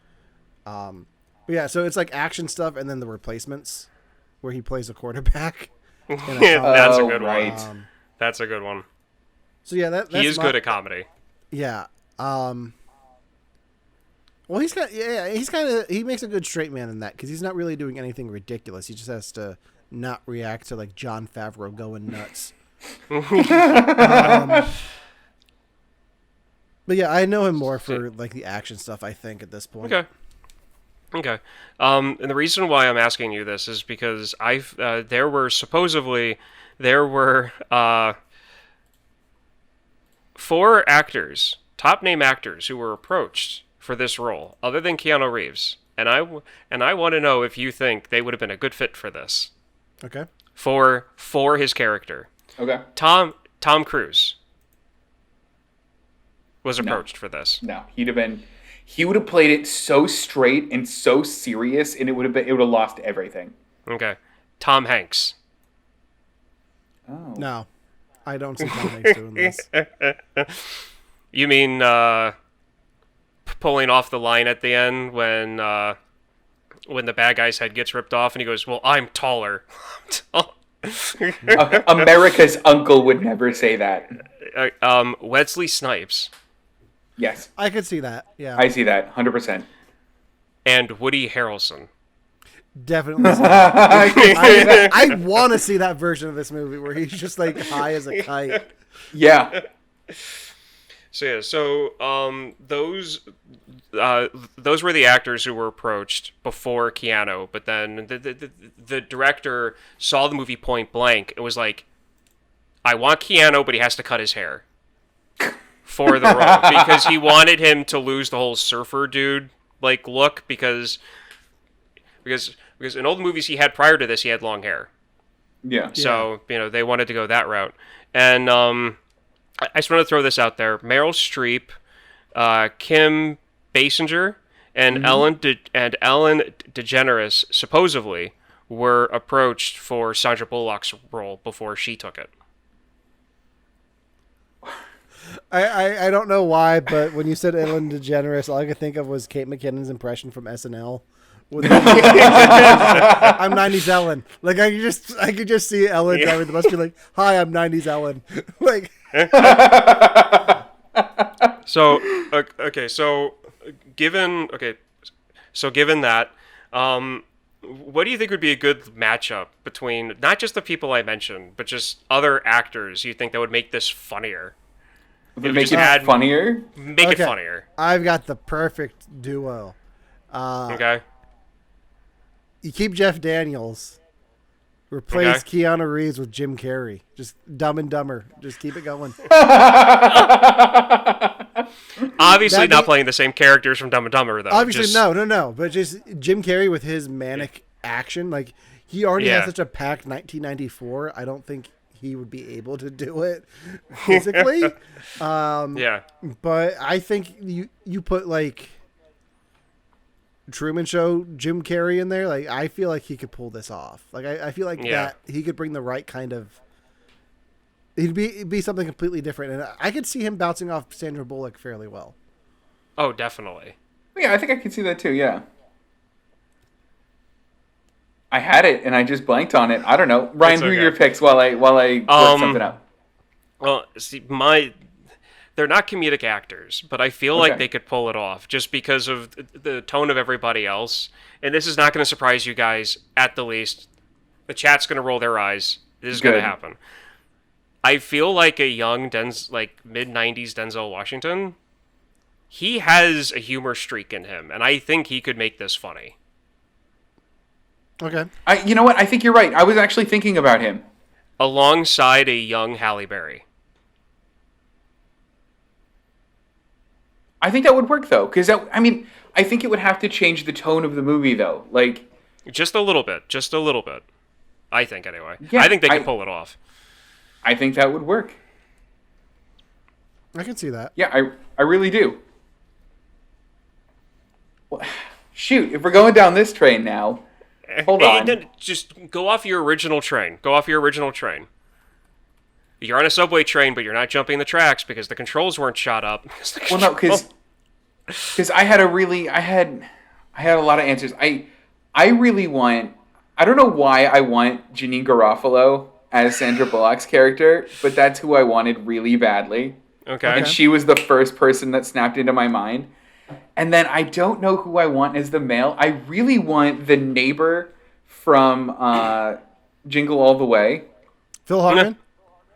Speaker 1: But yeah, so it's like action stuff, and then The Replacements, where he plays a quarterback.
Speaker 2: That's a good
Speaker 3: right.
Speaker 2: one. That's a good one.
Speaker 1: So yeah, that's
Speaker 2: He is good at comedy.
Speaker 1: Yeah. Well, he makes a good straight man in that because he's not really doing anything ridiculous. He just has to not react to like Jon Favreau going nuts. But yeah, I know him more for like the action stuff, I think, at this point.
Speaker 2: Okay. And the reason why I'm asking you this is because there were 4 actors, top name actors, who were approached for this role, other than Keanu Reeves, and I want to know if you think they would have been a good fit for this.
Speaker 1: Okay.
Speaker 2: For his character.
Speaker 3: Okay.
Speaker 2: Tom Cruise was approached for this.
Speaker 3: No, he would have played it so straight and so serious, and it would have lost everything.
Speaker 2: Okay. Tom Hanks.
Speaker 3: Oh.
Speaker 1: No, I don't see Tom Hanks doing this.
Speaker 2: You mean pulling off the line at the end when the bad guy's head gets ripped off and he goes, "Well, I'm taller."
Speaker 3: America's uncle would never say that.
Speaker 2: Wesley Snipes
Speaker 3: Yes,
Speaker 1: I could see that. Yeah,
Speaker 3: I see that 100%.
Speaker 2: and Woody Harrelson.
Speaker 1: definitely. See that. I want to see that version of this movie where he's just like high as a kite.
Speaker 3: Yeah.
Speaker 2: those were the actors who were approached before Keanu, but then the director saw the movie point blank and was like, I want Keanu, but he has to cut his hair for the role because he wanted him to lose the whole surfer dude like look because in all the movies he had prior to this he had long hair.
Speaker 3: Yeah.
Speaker 2: So, they wanted to go that route. And I just want to throw this out there. Meryl Streep, Kim Basinger, and Ellen DeGeneres supposedly were approached for Sandra Bullock's role before she took it.
Speaker 1: I don't know why, but when you said Ellen DeGeneres, all I could think of was Kate McKinnon's impression from SNL. I'm 90s Ellen. Like I could just see Ellen driving the bus, be like, "Hi, I'm 90s Ellen." Like.
Speaker 2: So given that, what do you think would be a good matchup between not just the people I mentioned, but just other actors you think that would make this funnier?
Speaker 3: Make it funnier?
Speaker 2: Make it funnier.
Speaker 1: I've got the perfect duo.
Speaker 2: Okay.
Speaker 1: You keep Jeff Daniels. Replace Keanu Reeves with Jim Carrey. Just Dumb and Dumber. Just keep it going.
Speaker 2: Obviously not playing the same characters from Dumb and Dumber, though.
Speaker 1: Obviously, no. But just Jim Carrey with his manic action. Like, he already has such a packed 1994. I don't think he would be able to do it physically. But I think you put, like, Truman Show Jim Carrey in there. Like, I feel like he could pull this off. Like, I feel like that he could bring the right kind of... It'd be something completely different. And I could see him bouncing off Sandra Bullock fairly well.
Speaker 2: Oh, definitely.
Speaker 3: Yeah, I think I could see that too, yeah. I had it, and I just blanked on it. I don't know. Ryan, who are your picks while I work something up?
Speaker 2: Well, see, they're not comedic actors, but I feel like they could pull it off just because of the tone of everybody else. And this is not going to surprise you guys, at the least. The chat's going to roll their eyes. This is going to happen. I feel like a young mid-90s Denzel Washington, he has a humor streak in him, and I think he could make this funny.
Speaker 1: Okay.
Speaker 3: You know what? I think you're right. I was actually thinking about him.
Speaker 2: Alongside a young Halle Berry.
Speaker 3: I think that would work, though, because I think it would have to change the tone of the movie, though. Like,
Speaker 2: just a little bit. I think, anyway.
Speaker 3: Yeah,
Speaker 2: I think they can pull it off.
Speaker 3: I think that would work.
Speaker 1: I can see that.
Speaker 3: Yeah, I really do. Well, shoot, if we're going down this train now, hold on.
Speaker 2: Just go off your original train. You're on a subway train, but you're not jumping the tracks because the controls weren't shot up.
Speaker 3: Well, no, because I had a lot of answers. I really want. I don't know why I want Janine Garofalo as Sandra Bullock's character, but that's who I wanted really badly.
Speaker 2: Okay.
Speaker 3: And she was the first person that snapped into my mind. And then I don't know who I want as the male. I really want the neighbor from Jingle All the Way.
Speaker 1: Phil Hartman?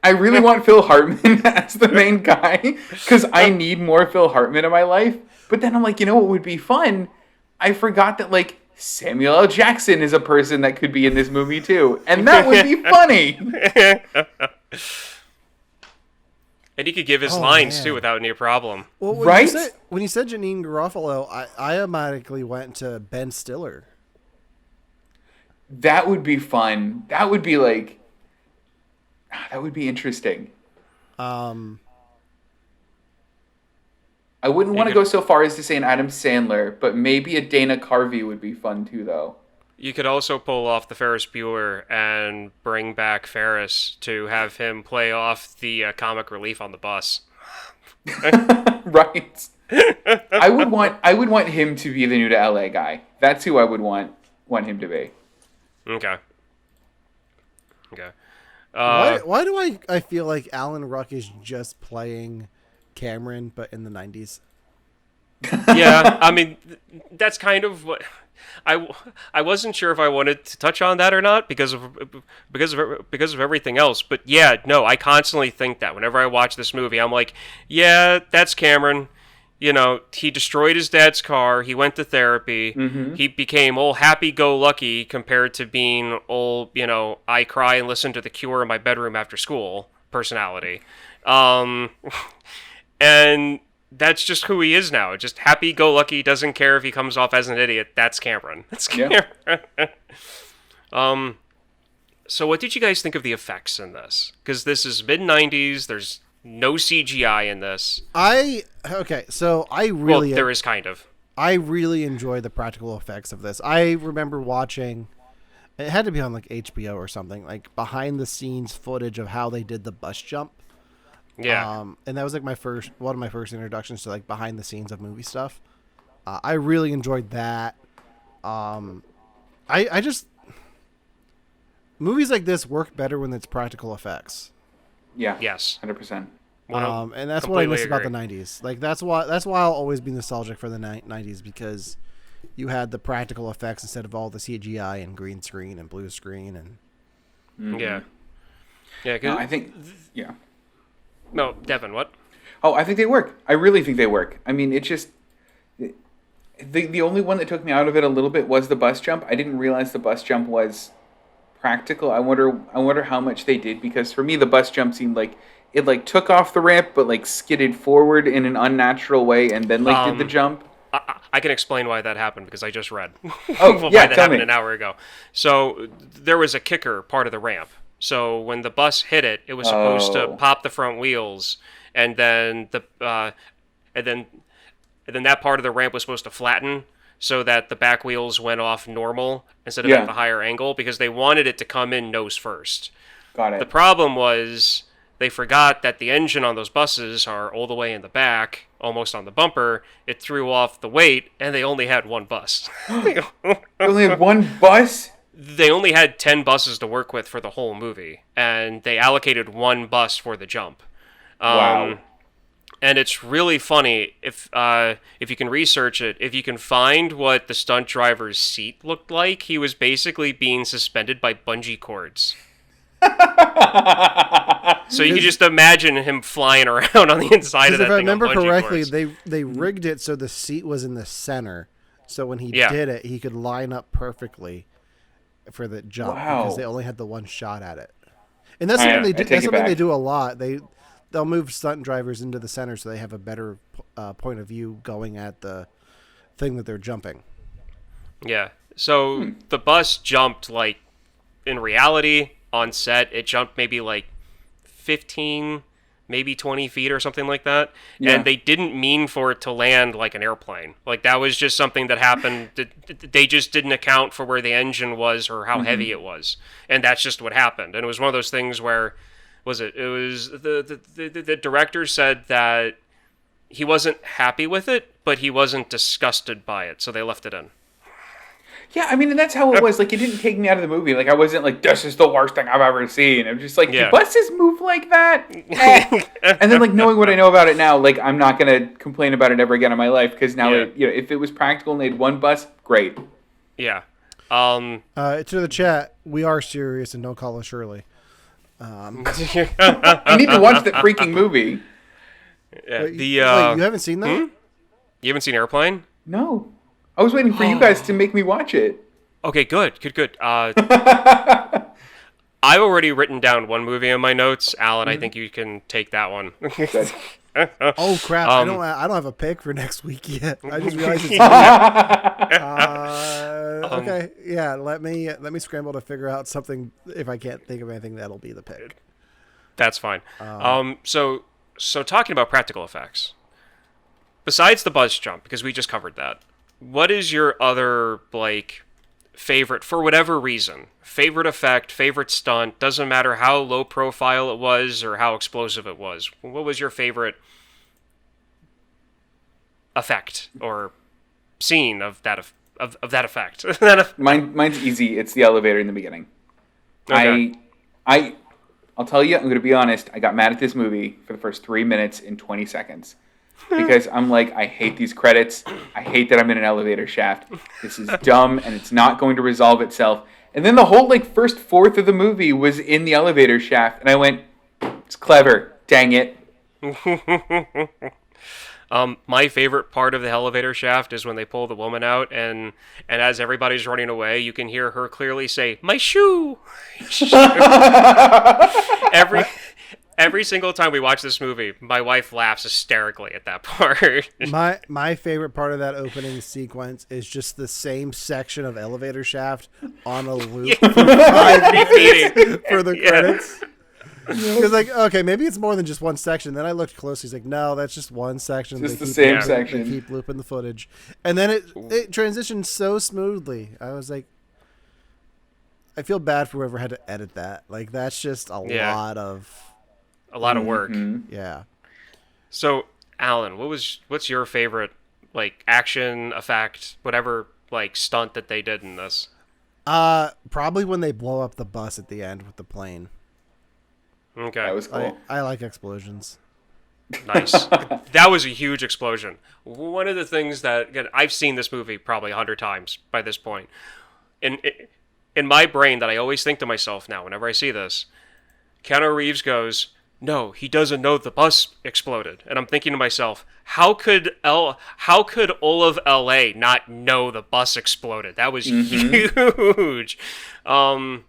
Speaker 3: I really want Phil Hartman as the main guy because I need more Phil Hartman in my life. But then I'm like, you know what would be fun? I forgot that, like, Samuel L. Jackson is a person that could be in this movie too. And that would be funny.
Speaker 2: And he could give his lines too without any problem.
Speaker 1: Well,
Speaker 3: right?
Speaker 1: When you said Janine Garofalo, I automatically went to Ben Stiller.
Speaker 3: That would be fun. That would be interesting. I wouldn't want to go so far as to say an Adam Sandler, but maybe a Dana Carvey would be fun too, though.
Speaker 2: You could also pull off the Ferris Bueller and bring back Ferris to have him play off the comic relief on the bus.
Speaker 3: Right. I would want him to be the new to LA guy. That's who I would want him to be.
Speaker 2: Okay.
Speaker 1: Why do I feel like Alan Ruck is just playing Cameron, but in the 90s?
Speaker 2: Yeah, I mean, that's kind of what... I wasn't sure if I wanted to touch on that or not because of everything else. But yeah, no, I constantly think that whenever I watch this movie, I'm like, yeah, that's Cameron. You know, he destroyed his dad's car. He went to therapy.
Speaker 3: Mm-hmm.
Speaker 2: He became all happy-go-lucky compared to being all, I cry and listen to The Cure in my bedroom after school personality. And that's just who he is now. Just happy-go-lucky, doesn't care if he comes off as an idiot. That's Cameron. That's Cameron. Yeah. So what did you guys think of the effects in this? Because this is mid-90s. There's no CGI in this.
Speaker 1: So I really...
Speaker 2: Well, there is kind of.
Speaker 1: I really enjoy the practical effects of this. I remember watching... It had to be on like HBO or something, like behind-the-scenes footage of how they did the bus jump.
Speaker 2: Yeah.
Speaker 1: And that was like one of my first introductions to like behind the scenes of movie stuff. I really enjoyed that. I just movies like this work better when it's practical effects.
Speaker 3: Yeah.
Speaker 2: Yes.
Speaker 3: 100%.
Speaker 1: And that's what I miss about the 90s. Like that's why I'll always be nostalgic for the 90s, because you had the practical effects instead of all the CGI and green screen and blue screen and
Speaker 2: Yeah. Yeah,
Speaker 3: no, I think yeah.
Speaker 2: No, Devon, what?
Speaker 3: Oh, I think they work. I really think they work. I mean, it just... The only one that took me out of it a little bit was the bus jump. I didn't realize the bus jump was practical. I wonder how much they did, because for me, the bus jump seemed like it like took off the ramp, but like skidded forward in an unnatural way and then like did the jump.
Speaker 2: I can explain why that happened, because I just read.
Speaker 3: Oh,
Speaker 2: why
Speaker 3: yeah,
Speaker 2: that
Speaker 3: tell
Speaker 2: happened
Speaker 3: me.
Speaker 2: an hour ago. So there was a kicker part of the ramp. So when the bus hit it, it was supposed to pop the front wheels, and then and then that part of the ramp was supposed to flatten so that the back wheels went off normal instead of at the higher angle, because they wanted it to come in nose first.
Speaker 3: Got it.
Speaker 2: The problem was they forgot that the engine on those buses are all the way in the back, almost on the bumper. It threw off the weight, and they only had one bus.
Speaker 3: They only had one bus?
Speaker 2: They only had 10 buses to work with for the whole movie, and they allocated one bus for the jump.
Speaker 3: Wow.
Speaker 2: And it's really funny if you can research it. If you can find what the stunt driver's seat looked like, he was basically being suspended by bungee cords. So you can just imagine him flying around on the inside of that thing.
Speaker 1: If I remember
Speaker 2: on bungee
Speaker 1: correctly,
Speaker 2: cords.
Speaker 1: they rigged it so the seat was in the center, so when he did it, he could line up perfectly for the jump, because they only had the one shot at it. And that's something they do. That's something they do a lot. They'll move stunt drivers into the center so they have a better point of view going at the thing that they're jumping.
Speaker 2: Yeah. So the bus jumped, like, in reality on set, it jumped maybe like 15, maybe 20 feet or something like that. Yeah. And they didn't mean for it to land like an airplane. Like, that was just something that happened. They just didn't account for where the engine was or how heavy it was. And that's just what happened. And it was one of those things where, it was the director said that he wasn't happy with it, but he wasn't disgusted by it. So they left it in.
Speaker 3: Yeah, I mean, and that's how it was. Like, it didn't take me out of the movie. Like, I wasn't like, this is the worst thing I've ever seen. I'm just like, do buses move like that? And then, like, knowing what I know about it now, like, I'm not going to complain about it ever again in my life, because now, if it was practical and they had one bus, great.
Speaker 2: Yeah.
Speaker 1: To the chat, we are serious, and don't call us Shirley.
Speaker 3: I need to watch that freaking movie.
Speaker 2: Yeah,
Speaker 1: wait, you haven't seen that?
Speaker 2: You haven't seen Airplane?
Speaker 3: No. I was waiting for you guys to make me watch it.
Speaker 2: Okay, good. I've already written down one movie in my notes. Alan, I think you can take that one.
Speaker 1: Oh crap! I don't have a pick for next week yet. I just realized it's okay. Yeah, let me scramble to figure out something. If I can't think of anything, that'll be the pick.
Speaker 2: That's fine. So talking about practical effects, besides the buzz jump, because we just covered that, what is your other, like, favorite, for whatever reason, favorite effect, favorite stunt? Doesn't matter how low profile it was or how explosive it was. What was your favorite effect or scene of that effect?
Speaker 3: Mine's easy. It's the elevator in the beginning.
Speaker 2: Okay.
Speaker 3: I'll tell you, I'm going to be honest. I got mad at this movie for the first 3 minutes and 20 seconds. because I'm like, I hate these credits. I hate that I'm in an elevator shaft. This is dumb, and it's not going to resolve itself. And then the whole like first fourth of the movie was in the elevator shaft, and I went, it's clever. Dang it.
Speaker 2: My favorite part of the elevator shaft is when they pull the woman out, and as everybody's running away, you can hear her clearly say, "My shoe." Every single time we watch this movie, my wife laughs hysterically at that part.
Speaker 1: My favorite part of that opening sequence is just the same section of elevator shaft on a loop for 5 minutes for the credits. Because like, okay, maybe it's more than just one section. Then I looked closely. He's like, no, that's just one section.
Speaker 3: Just the same section.
Speaker 1: They keep looping the footage, and then it transitioned so smoothly. I was like, I feel bad for whoever had to edit that. Like, that's just a lot of
Speaker 2: work.
Speaker 1: Yeah.
Speaker 2: So, Alan, what's your favorite like action effect, whatever like stunt that they did in this?
Speaker 1: Probably when they blow up the bus at the end with the plane.
Speaker 2: Okay.
Speaker 3: That was cool.
Speaker 1: I like explosions.
Speaker 2: Nice. That was a huge explosion. One of the things that, again, I've seen this movie probably 100 times by this point. In my brain, that I always think to myself now, whenever I see this, Keanu Reeves goes, "No, he doesn't know the bus exploded." And I'm thinking to myself, how could all of LA not know the bus exploded? That was huge. But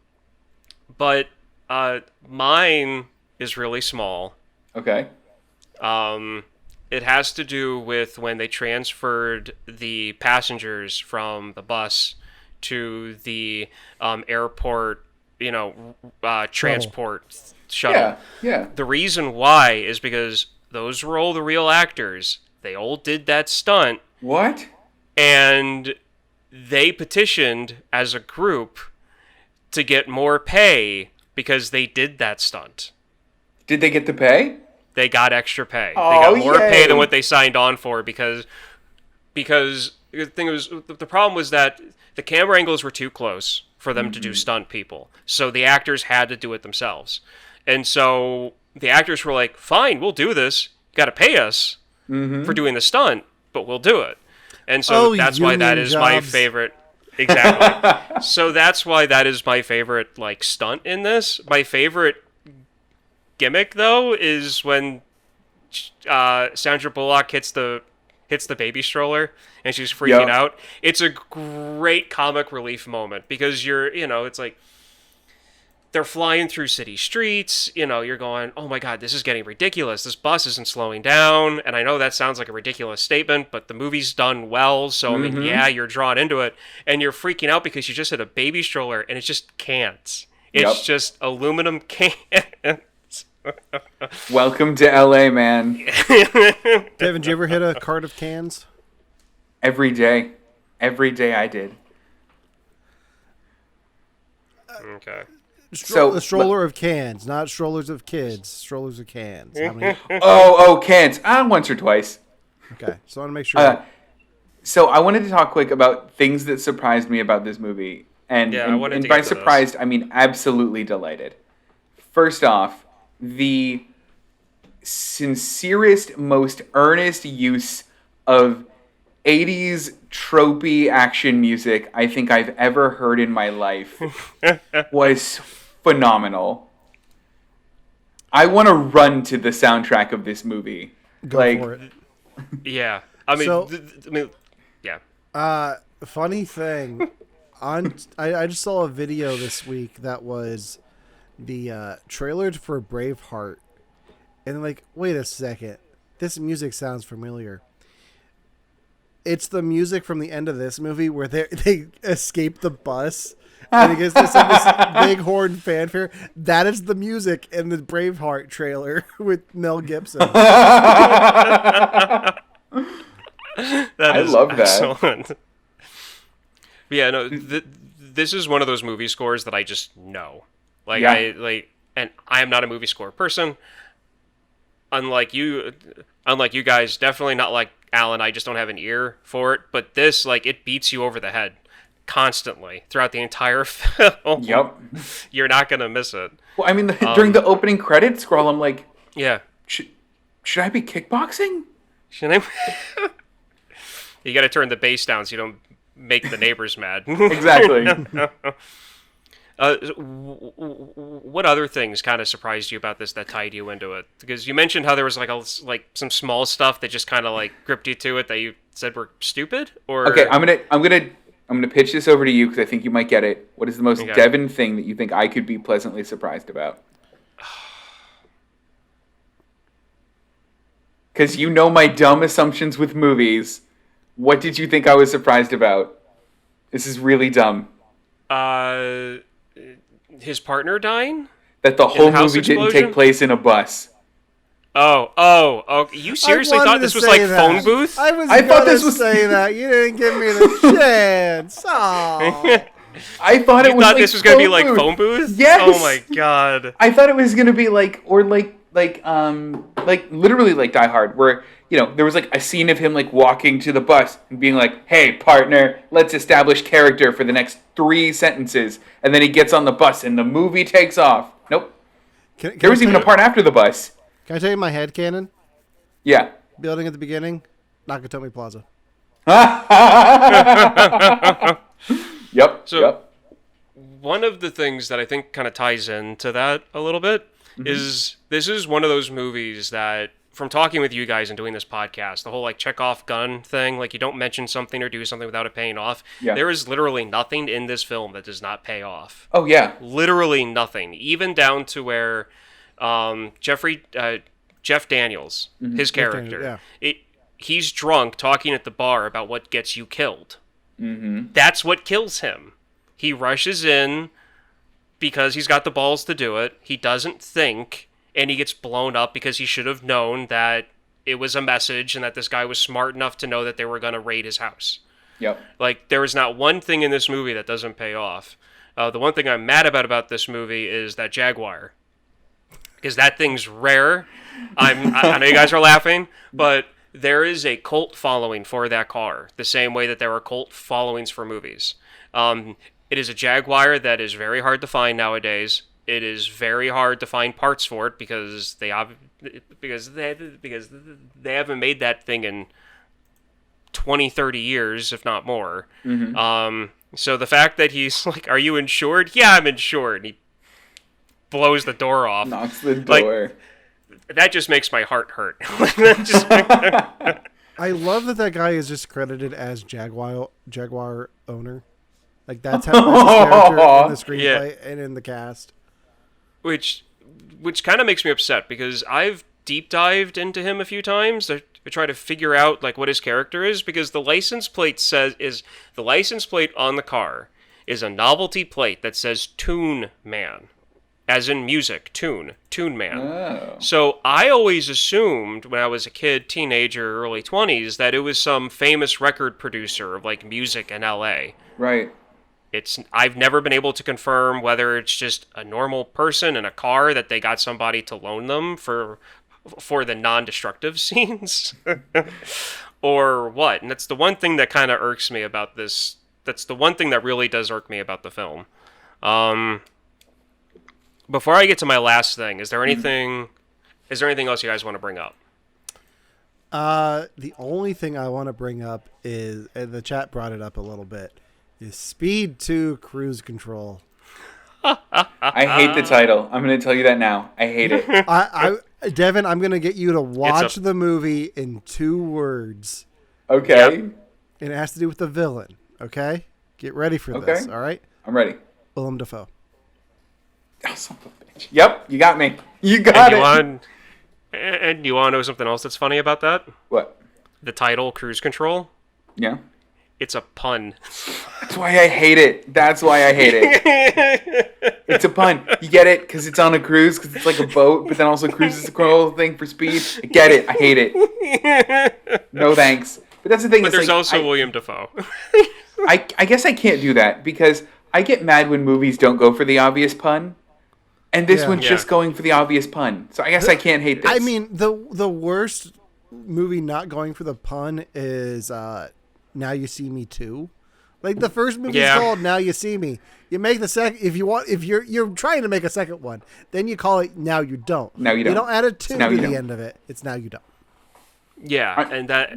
Speaker 2: mine is really small.
Speaker 3: Okay.
Speaker 2: It has to do with when they transferred the passengers from the bus to the airport, transport shuttle.
Speaker 3: Yeah.
Speaker 2: The reason why is because those were all the real actors. They all did that stunt.
Speaker 3: What?
Speaker 2: And they petitioned as a group to get more pay because they did that stunt.
Speaker 3: Did they get the pay?
Speaker 2: They got extra pay.
Speaker 3: Oh,
Speaker 2: they got more
Speaker 3: yay.
Speaker 2: pay than what they signed on for because the thing was, the problem was that the camera angles were too close for them to do stunt people. So the actors had to do it themselves. And so the actors were like, "Fine, we'll do this. You got to pay us for doing the stunt, but we'll do it." And so that's why that is my favorite. Exactly. So that's why that is my favorite like stunt in this. My favorite gimmick though is when Sandra Bullock hits the baby stroller and she's freaking out. It's a great comic relief moment because it's like they're flying through city streets, you're going, "Oh my God, this is getting ridiculous. This bus isn't slowing down." And I know that sounds like a ridiculous statement, but the movie's done well. So, I mean, yeah, you're drawn into it and you're freaking out because you just hit a baby stroller and it's just cans. It's just aluminum cans.
Speaker 3: Welcome to LA, man.
Speaker 1: Devon, did you ever hit a cart of cans?
Speaker 3: Every day. Every day I did.
Speaker 2: Okay.
Speaker 1: The stroller of cans, not strollers of kids. Strollers of cans. How many?
Speaker 3: Cans. Once or twice.
Speaker 1: Okay, so I want to make sure.
Speaker 3: So I wanted to talk quick about things that surprised me about this movie. And by surprised, I mean absolutely delighted. First off, the sincerest, most earnest use of 80s tropey action music I think I've ever heard in my life was phenomenal. I want to run to the soundtrack of this movie.
Speaker 1: Go for it.
Speaker 2: Yeah. I mean, yeah.
Speaker 1: Funny thing, I just saw a video this week that was the trailer for Braveheart, and like, wait a second, this music sounds familiar. It's the music from the end of this movie where they escape the bus and it gets this big horn fanfare. That is the music in the Braveheart trailer with Mel Gibson.
Speaker 3: I love
Speaker 2: excellent. That. Yeah, no, this is one of those movie scores that I just know. And I am not a movie score person. Unlike you guys, definitely not like Alan. I just don't have an ear for it. But this, it beats you over the head constantly throughout the entire film.
Speaker 3: Yep.
Speaker 2: You're not gonna miss it.
Speaker 3: Well, I mean, during the opening credits scroll, I'm like,
Speaker 2: yeah,
Speaker 3: should I be kickboxing?
Speaker 2: You got to turn the bass down so you don't make the neighbors mad.
Speaker 3: Exactly.
Speaker 2: What other things kind of surprised you about this that tied you into it? Because you mentioned how there was like some small stuff that just kind of like gripped you to it that you said were stupid. Or
Speaker 3: Okay, I'm gonna pitch this over to you because I think you might get it. What is the most Devon thing that you think I could be pleasantly surprised about? Because you know my dumb assumptions with movies. What did you think I was surprised about? This is really dumb.
Speaker 2: His partner dying?
Speaker 3: That the whole movie
Speaker 2: explosion?
Speaker 3: didn't take place in a bus.
Speaker 2: Oh! You seriously thought this was like phone booth?
Speaker 1: I thought this was say that. You didn't give me the chance. Oh.
Speaker 3: I thought it was
Speaker 2: thought
Speaker 3: like
Speaker 2: this was gonna be like phone booth?
Speaker 3: Yes.
Speaker 2: Oh my god.
Speaker 3: I thought it was gonna be like literally like Die Hard, where there was like a scene of him like walking to the bus and being like, "Hey, partner, let's establish character for the next 3 sentences," and then he gets on the bus and the movie takes off. Nope. There was even a part after the bus.
Speaker 1: Can I tell you my headcanon?
Speaker 3: Yeah.
Speaker 1: Building at the beginning, Nakatomi Plaza.
Speaker 3: Yep.
Speaker 2: So, one of the things that I think kind of ties into that a little bit is this is one of those movies that, from talking with you guys and doing this podcast, the whole like check off gun thing, like you don't mention something or do something without it paying off.
Speaker 3: Yeah.
Speaker 2: There is literally nothing in this film that does not pay off.
Speaker 3: Oh yeah.
Speaker 2: Literally nothing, even down to where Jeff Daniels, his character, he's drunk talking at the bar about what gets you killed. Mm-hmm. That's what kills him. He rushes in because he's got the balls to do it. He doesn't think, and he gets blown up because he should have known that it was a message and that this guy was smart enough to know that they were going to raid his house.
Speaker 3: Yep.
Speaker 2: Like, there is not one thing in this movie that doesn't pay off. The one thing I'm mad about this movie is that Jaguar. Because that thing's rare. I know you guys are laughing, but there is a cult following for that car, the same way that there are cult followings for movies. It is a Jaguar that is very hard to find nowadays. It is very hard to find parts for it because they haven't made that thing in 20, 30 years, if not more. Mm-hmm. So the fact that he's like, "Are you insured?" "Yeah, I'm insured." And he blows the door off.
Speaker 3: Knocks the door.
Speaker 2: Like, that just makes my heart hurt.
Speaker 1: I love that guy is just credited as Jaguar owner. Like that's how his character in the screenplay and in the cast.
Speaker 2: Which kind of makes me upset because I've deep dived into him a few times to try to figure out like what his character is, because the license plate on the car is a novelty plate that says Tune Man. As in music, Tune Man.
Speaker 3: Oh. So
Speaker 2: I always assumed when I was a kid, teenager, early 20s, that it was some famous record producer of like music in LA.
Speaker 3: Right.
Speaker 2: I've never been able to confirm whether it's just a normal person in a car that they got somebody to loan them for the non-destructive scenes or what. And that's the one thing that kind of irks me about this. That's the one thing that really does irk me about the film. Before I get to my last thing, is there anything else you guys want to bring up?
Speaker 1: The only thing I want to bring up is, and the chat brought it up a little bit, is Speed 2 Cruise Control.
Speaker 3: I hate the title. I'm going to tell you that now. I hate it.
Speaker 1: Devon, I'm going to get you to watch the movie in 2 words.
Speaker 3: Okay.
Speaker 2: Yep.
Speaker 1: And it has to do with the villain. Okay? Get ready for this. All right?
Speaker 3: I'm ready.
Speaker 1: Willem Dafoe.
Speaker 3: Oh, son of a bitch. Yep, you got me. You got it.
Speaker 2: And you want to know something else that's funny about that?
Speaker 3: What?
Speaker 2: The title, Cruise Control.
Speaker 3: Yeah.
Speaker 2: It's a pun.
Speaker 3: That's why I hate it. It's a pun. You get it? Because it's on a cruise, because it's like a boat, but then also cruise is the whole thing for speed. I get it. I hate it. No thanks. But that's the thing.
Speaker 2: But there's also William Dafoe.
Speaker 3: I guess I can't do that, because I get mad when movies don't go for the obvious pun. And this one's just going for the obvious pun. So I guess I can't hate this.
Speaker 1: I mean, the worst movie not going for the pun is Now You See Me 2. Like, the first movie is called Now You See Me. You make the second, if you're trying to make a second one, then you call it Now You Don't.
Speaker 3: Now You Don't.
Speaker 1: You don't add a 2 to the end of it. It's Now You Don't.
Speaker 2: Yeah, and that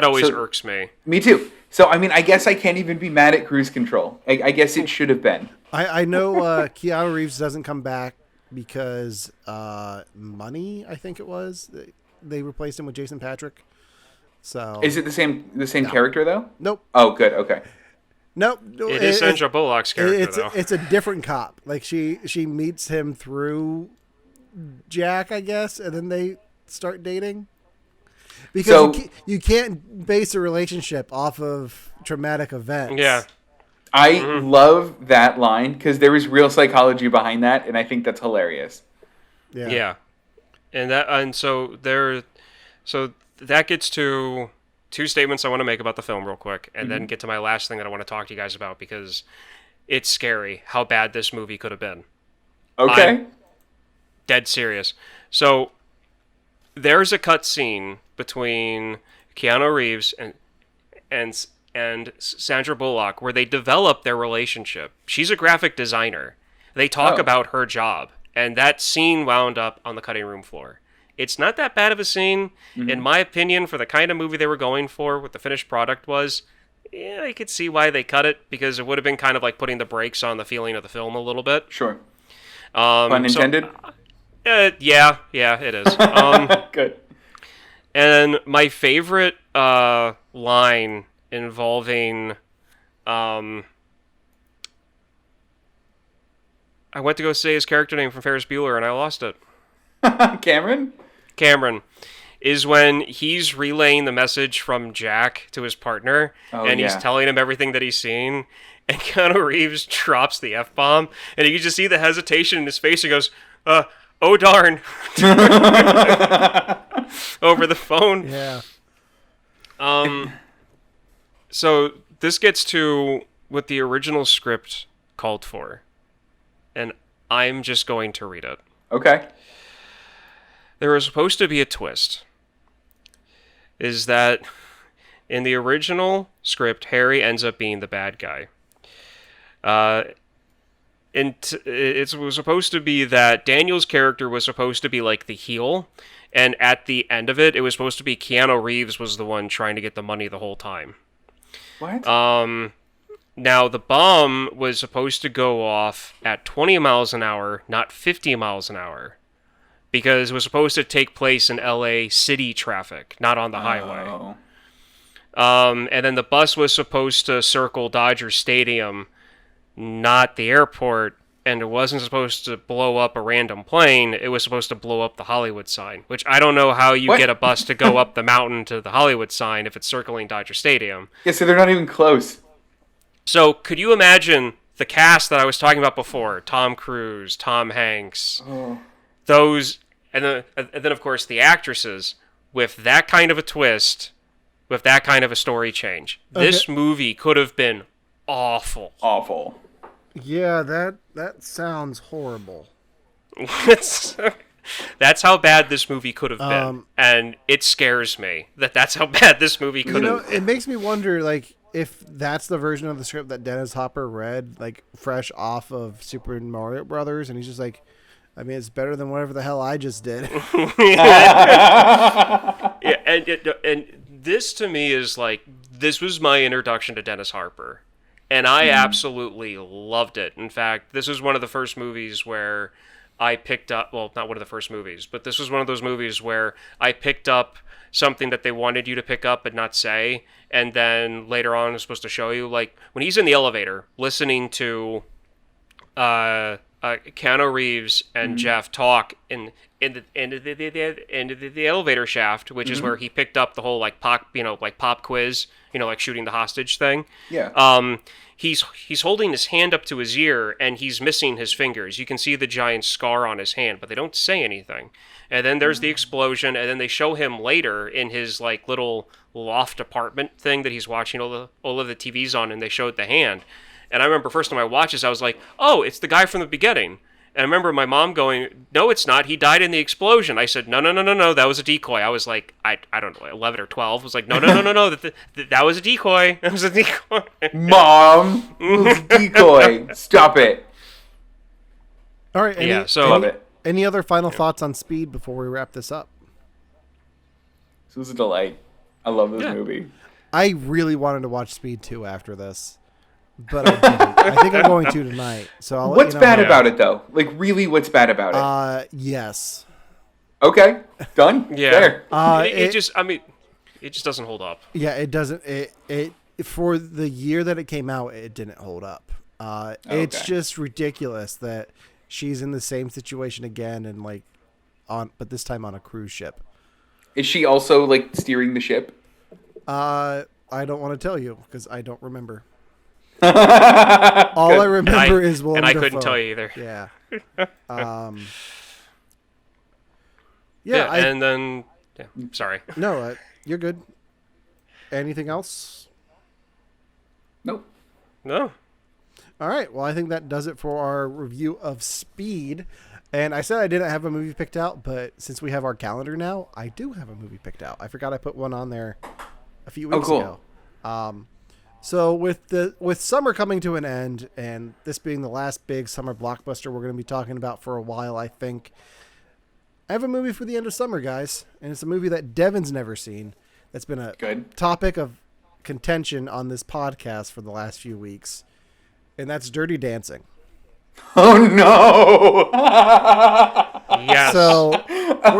Speaker 2: always irks me.
Speaker 3: Me too. So, I mean, I guess I can't even be mad at Cruise Control. I guess it should have been.
Speaker 1: I know Keanu Reeves doesn't come back because money, I think it was. They replaced him with Jason Patrick. So
Speaker 3: is it the same character though?
Speaker 1: Nope.
Speaker 3: Oh, good. Okay.
Speaker 1: Nope.
Speaker 2: It is Sandra Bullock's character though.
Speaker 1: It's a different cop. Like she meets him through Jack, I guess, and then they start dating. Because you can't base a relationship off of traumatic events.
Speaker 2: Yeah.
Speaker 3: I love that line because there is real psychology behind that, and I think that's hilarious.
Speaker 2: Yeah. So that gets to two statements I want to make about the film real quick, and then get to my last thing that I want to talk to you guys about, because it's scary how bad this movie could have been.
Speaker 3: Okay.
Speaker 2: I'm dead serious. So there's a cut scene between Keanu Reeves and Sandra Bullock where they develop their relationship. She's a graphic designer. They talk about her job, and that scene wound up on the cutting room floor. It's not that bad of a scene, in my opinion, for the kind of movie they were going for. What the finished product was, I could see why they cut it, because it would have been kind of like putting the brakes on the feeling of the film a little bit.
Speaker 3: Sure. Pun intended?
Speaker 2: Yeah, it is.
Speaker 3: Good.
Speaker 2: And my favorite line involving... I went to go say his character name from Ferris Bueller, and I lost it. Cameron is when he's relaying the message from Jack to his partner, and he's telling him everything that he's seen, and Keanu Reeves drops the F-bomb, and you can just see the hesitation in his face. He goes, oh darn, over the phone.
Speaker 1: Yeah.
Speaker 2: So this gets to what the original script called for, and I'm just going to read it.
Speaker 3: Okay.
Speaker 2: There was supposed to be a twist. Is that in the original script, Harry ends up being the bad guy. It was supposed to be that Daniel's character was supposed to be like the heel, and at the end of it, it was supposed to be Keanu Reeves was the one trying to get the money the whole time.
Speaker 3: What?
Speaker 2: Now, the bomb was supposed to go off at 20 miles an hour, not 50 miles an hour. Because it was supposed to take place in LA city traffic, not on the highway. And then the bus was supposed to circle Dodger Stadium, not the airport, and it wasn't supposed to blow up a random plane. It was supposed to blow up the Hollywood sign, which I don't know how you get a bus to go up the mountain to the Hollywood sign if it's circling Dodger Stadium.
Speaker 3: Yeah, so they're not even close.
Speaker 2: So could you imagine the cast that I was talking about before? Tom Cruise, Tom Hanks, those... And then, of course, the actresses, with that kind of a twist, with that kind of a story change. Okay. This movie could have been awful.
Speaker 3: Awful.
Speaker 1: Yeah, that sounds horrible.
Speaker 2: That's how bad this movie could have been. And it scares me that's how bad this movie could have been.
Speaker 1: It makes me wonder, like, if that's the version of the script that Dennis Hopper read, like, fresh off of Super Mario Brothers, and he's just like... I mean, it's better than whatever the hell I just did.
Speaker 2: Yeah, and this to me is like, this was my introduction to Dennis Hopper, and I absolutely loved it. In fact, this was one of the first movies where I picked up, well, not one of the first movies, but this was one of those movies where I picked up something that they wanted you to pick up but not say, and then later on was supposed to show you, like, when he's in the elevator listening to Keanu Reeves and Jeff talk in the elevator shaft, which is where he picked up the whole like pop quiz, like shooting the hostage thing.
Speaker 3: Yeah.
Speaker 2: He's holding his hand up to his ear and he's missing his fingers. You can see the giant scar on his hand, but they don't say anything. And then there's the explosion, and then they show him later in his like little loft apartment thing that he's watching all of the TVs on, and they showed the hand. And I remember first time I watched this, I was like, oh, it's the guy from the beginning. And I remember my mom going, no, it's not. He died in the explosion. I said, no, that was a decoy. I was like, I don't know, 11 or 12. I was like, no, that was a decoy. That was a decoy.
Speaker 3: Mom, it was a decoy. Stop it.
Speaker 1: All right.
Speaker 3: Love it.
Speaker 1: Any other final thoughts on Speed before we wrap this up?
Speaker 3: This was a delight. I love this movie.
Speaker 1: I really wanted to watch Speed 2 after this, but I didn't. I think I'm going to tonight. So I'll let
Speaker 3: What's
Speaker 1: you know
Speaker 3: bad about it, though? Like, really, what's bad about it?
Speaker 1: Yes.
Speaker 3: Okay, done.
Speaker 2: Yeah.
Speaker 3: There.
Speaker 2: It just doesn't hold up.
Speaker 1: Yeah, it doesn't. It for the year that it came out, it didn't hold up. It's just ridiculous that she's in the same situation again, and but this time on a cruise ship.
Speaker 3: Is she also like steering the ship?
Speaker 1: I don't want to tell you because I don't remember. All I remember is Willem
Speaker 2: and I
Speaker 1: Dafoe.
Speaker 2: couldn't tell you either.
Speaker 1: Yeah.
Speaker 2: And then sorry.
Speaker 1: No, you're good. Anything else?
Speaker 3: Nope.
Speaker 2: No.
Speaker 1: All right. Well, I think that does it for our review of Speed. And I said I didn't have a movie picked out, but since we have our calendar now, I do have a movie picked out. I forgot I put one on there a few weeks ago. So with summer coming to an end, and this being the last big summer blockbuster we're going to be talking about for a while, I think I have a movie for the end of summer, guys, and it's a movie that Devon's never seen. That's been a topic of contention on this podcast for the last few weeks, and that's Dirty Dancing.
Speaker 3: Oh no!
Speaker 2: Yes.
Speaker 1: So we're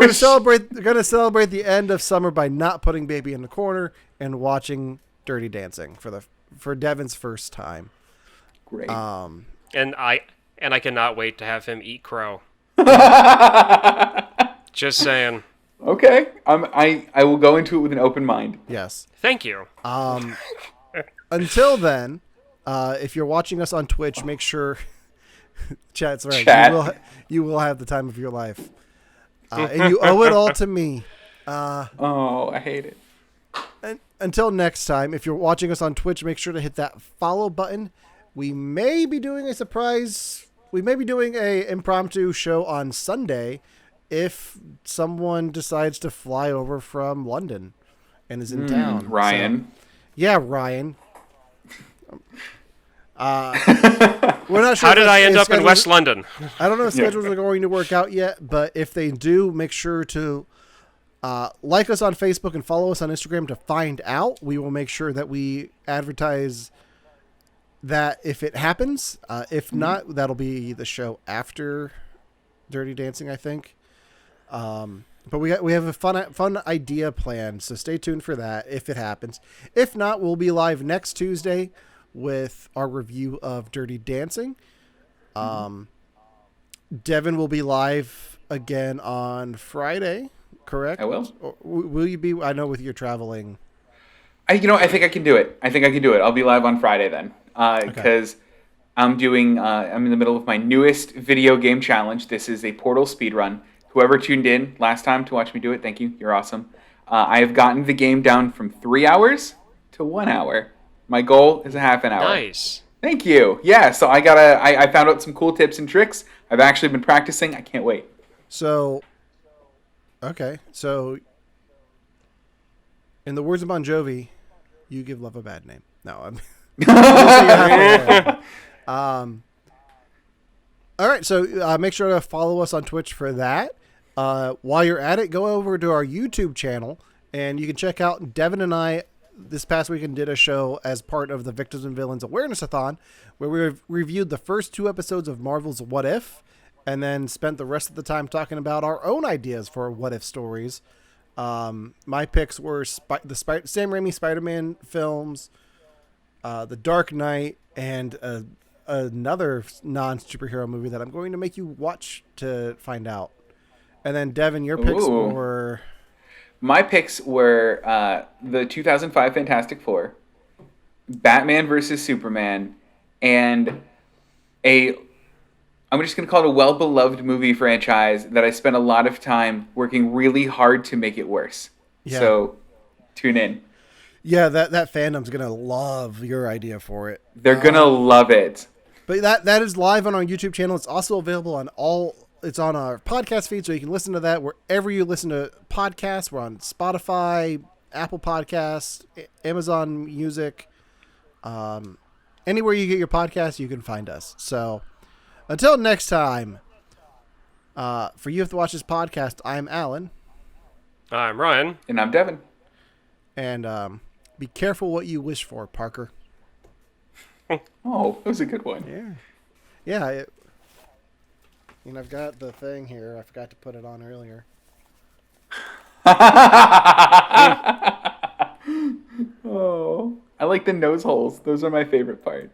Speaker 1: gonna celebrate the end of summer by not putting baby in the corner and watching Dirty Dancing for Devon's first time.
Speaker 3: Great.
Speaker 2: And I cannot wait to have him eat crow. Just saying.
Speaker 3: Okay. I will go into it with an open mind.
Speaker 1: Yes.
Speaker 2: Thank you.
Speaker 1: Until then, if you're watching us on Twitch, make sure chat's right. You will have the time of your life, and you owe it all to me.
Speaker 3: I hate it.
Speaker 1: And until next time, if you're watching us on Twitch, make sure to hit that follow button. We may be doing a surprise. We may be doing a impromptu show on Sunday if someone decides to fly over from London and is in town.
Speaker 3: Ryan.
Speaker 1: So, yeah, Ryan. We're not sure.
Speaker 2: How did I end up in West London?
Speaker 1: I don't know if schedules are going to work out yet, but if they do, make sure to like us on Facebook and follow us on Instagram to find out. We will make sure that we advertise that if it happens. If not, that'll be the show after Dirty Dancing, I think. But we have a fun idea planned, so stay tuned for that if it happens. If not, we'll be live next Tuesday with our review of Dirty Dancing. Devon will be live again on Friday, correct?
Speaker 3: I will.
Speaker 1: Or will you be? I know with your traveling.
Speaker 3: I think I can do it. I'll be live on Friday then, because I'm doing. I'm in the middle of my newest video game challenge. This is a Portal speedrun. Whoever tuned in last time to watch me do it, thank you. You're awesome. I have gotten the game down from 3 hours to 1 hour. My goal is a half an hour.
Speaker 2: Nice.
Speaker 3: Thank you. Yeah, so I found out some cool tips and tricks. I've actually been practicing. I can't wait.
Speaker 1: So, okay. So, in the words of Bon Jovi, you give love a bad name. No, I'm... all right, so make sure to follow us on Twitch for that. While you're at it, go over to our YouTube channel, and you can check out Devon and I this past weekend did a show as part of the Victims and Villains Awareness-a-thon, where we reviewed the first 2 episodes of Marvel's What If, and then spent the rest of the time talking about our own ideas for what if stories. My picks were the Sam Raimi Spider-Man films, The Dark Knight, and another non-superhero movie that I'm going to make you watch to find out. And then, Devon, your picks were...
Speaker 3: My picks were the 2005 Fantastic Four, Batman vs. Superman, and I'm just going to call it a well-beloved movie franchise that I spent a lot of time working really hard to make it worse. Yeah. So, tune in.
Speaker 1: Yeah, that fandom's going to love your idea for it.
Speaker 3: They're going to love it.
Speaker 1: But that is live on our YouTube channel. It's also available on it's on our podcast feed, so you can listen to that wherever you listen to podcasts. We're on Spotify, Apple Podcasts, Amazon Music. Anywhere you get your podcasts, you can find us. So until next time, for You Have to Watch This podcast, I'm Alan.
Speaker 2: I'm Ryan.
Speaker 3: And I'm Devon.
Speaker 1: And be careful what you wish for, Parker.
Speaker 3: Oh, that was a good one.
Speaker 1: Yeah. I've got the thing here. I forgot to put it on earlier.
Speaker 3: Oh, I like the nose holes. Those are my favorite part.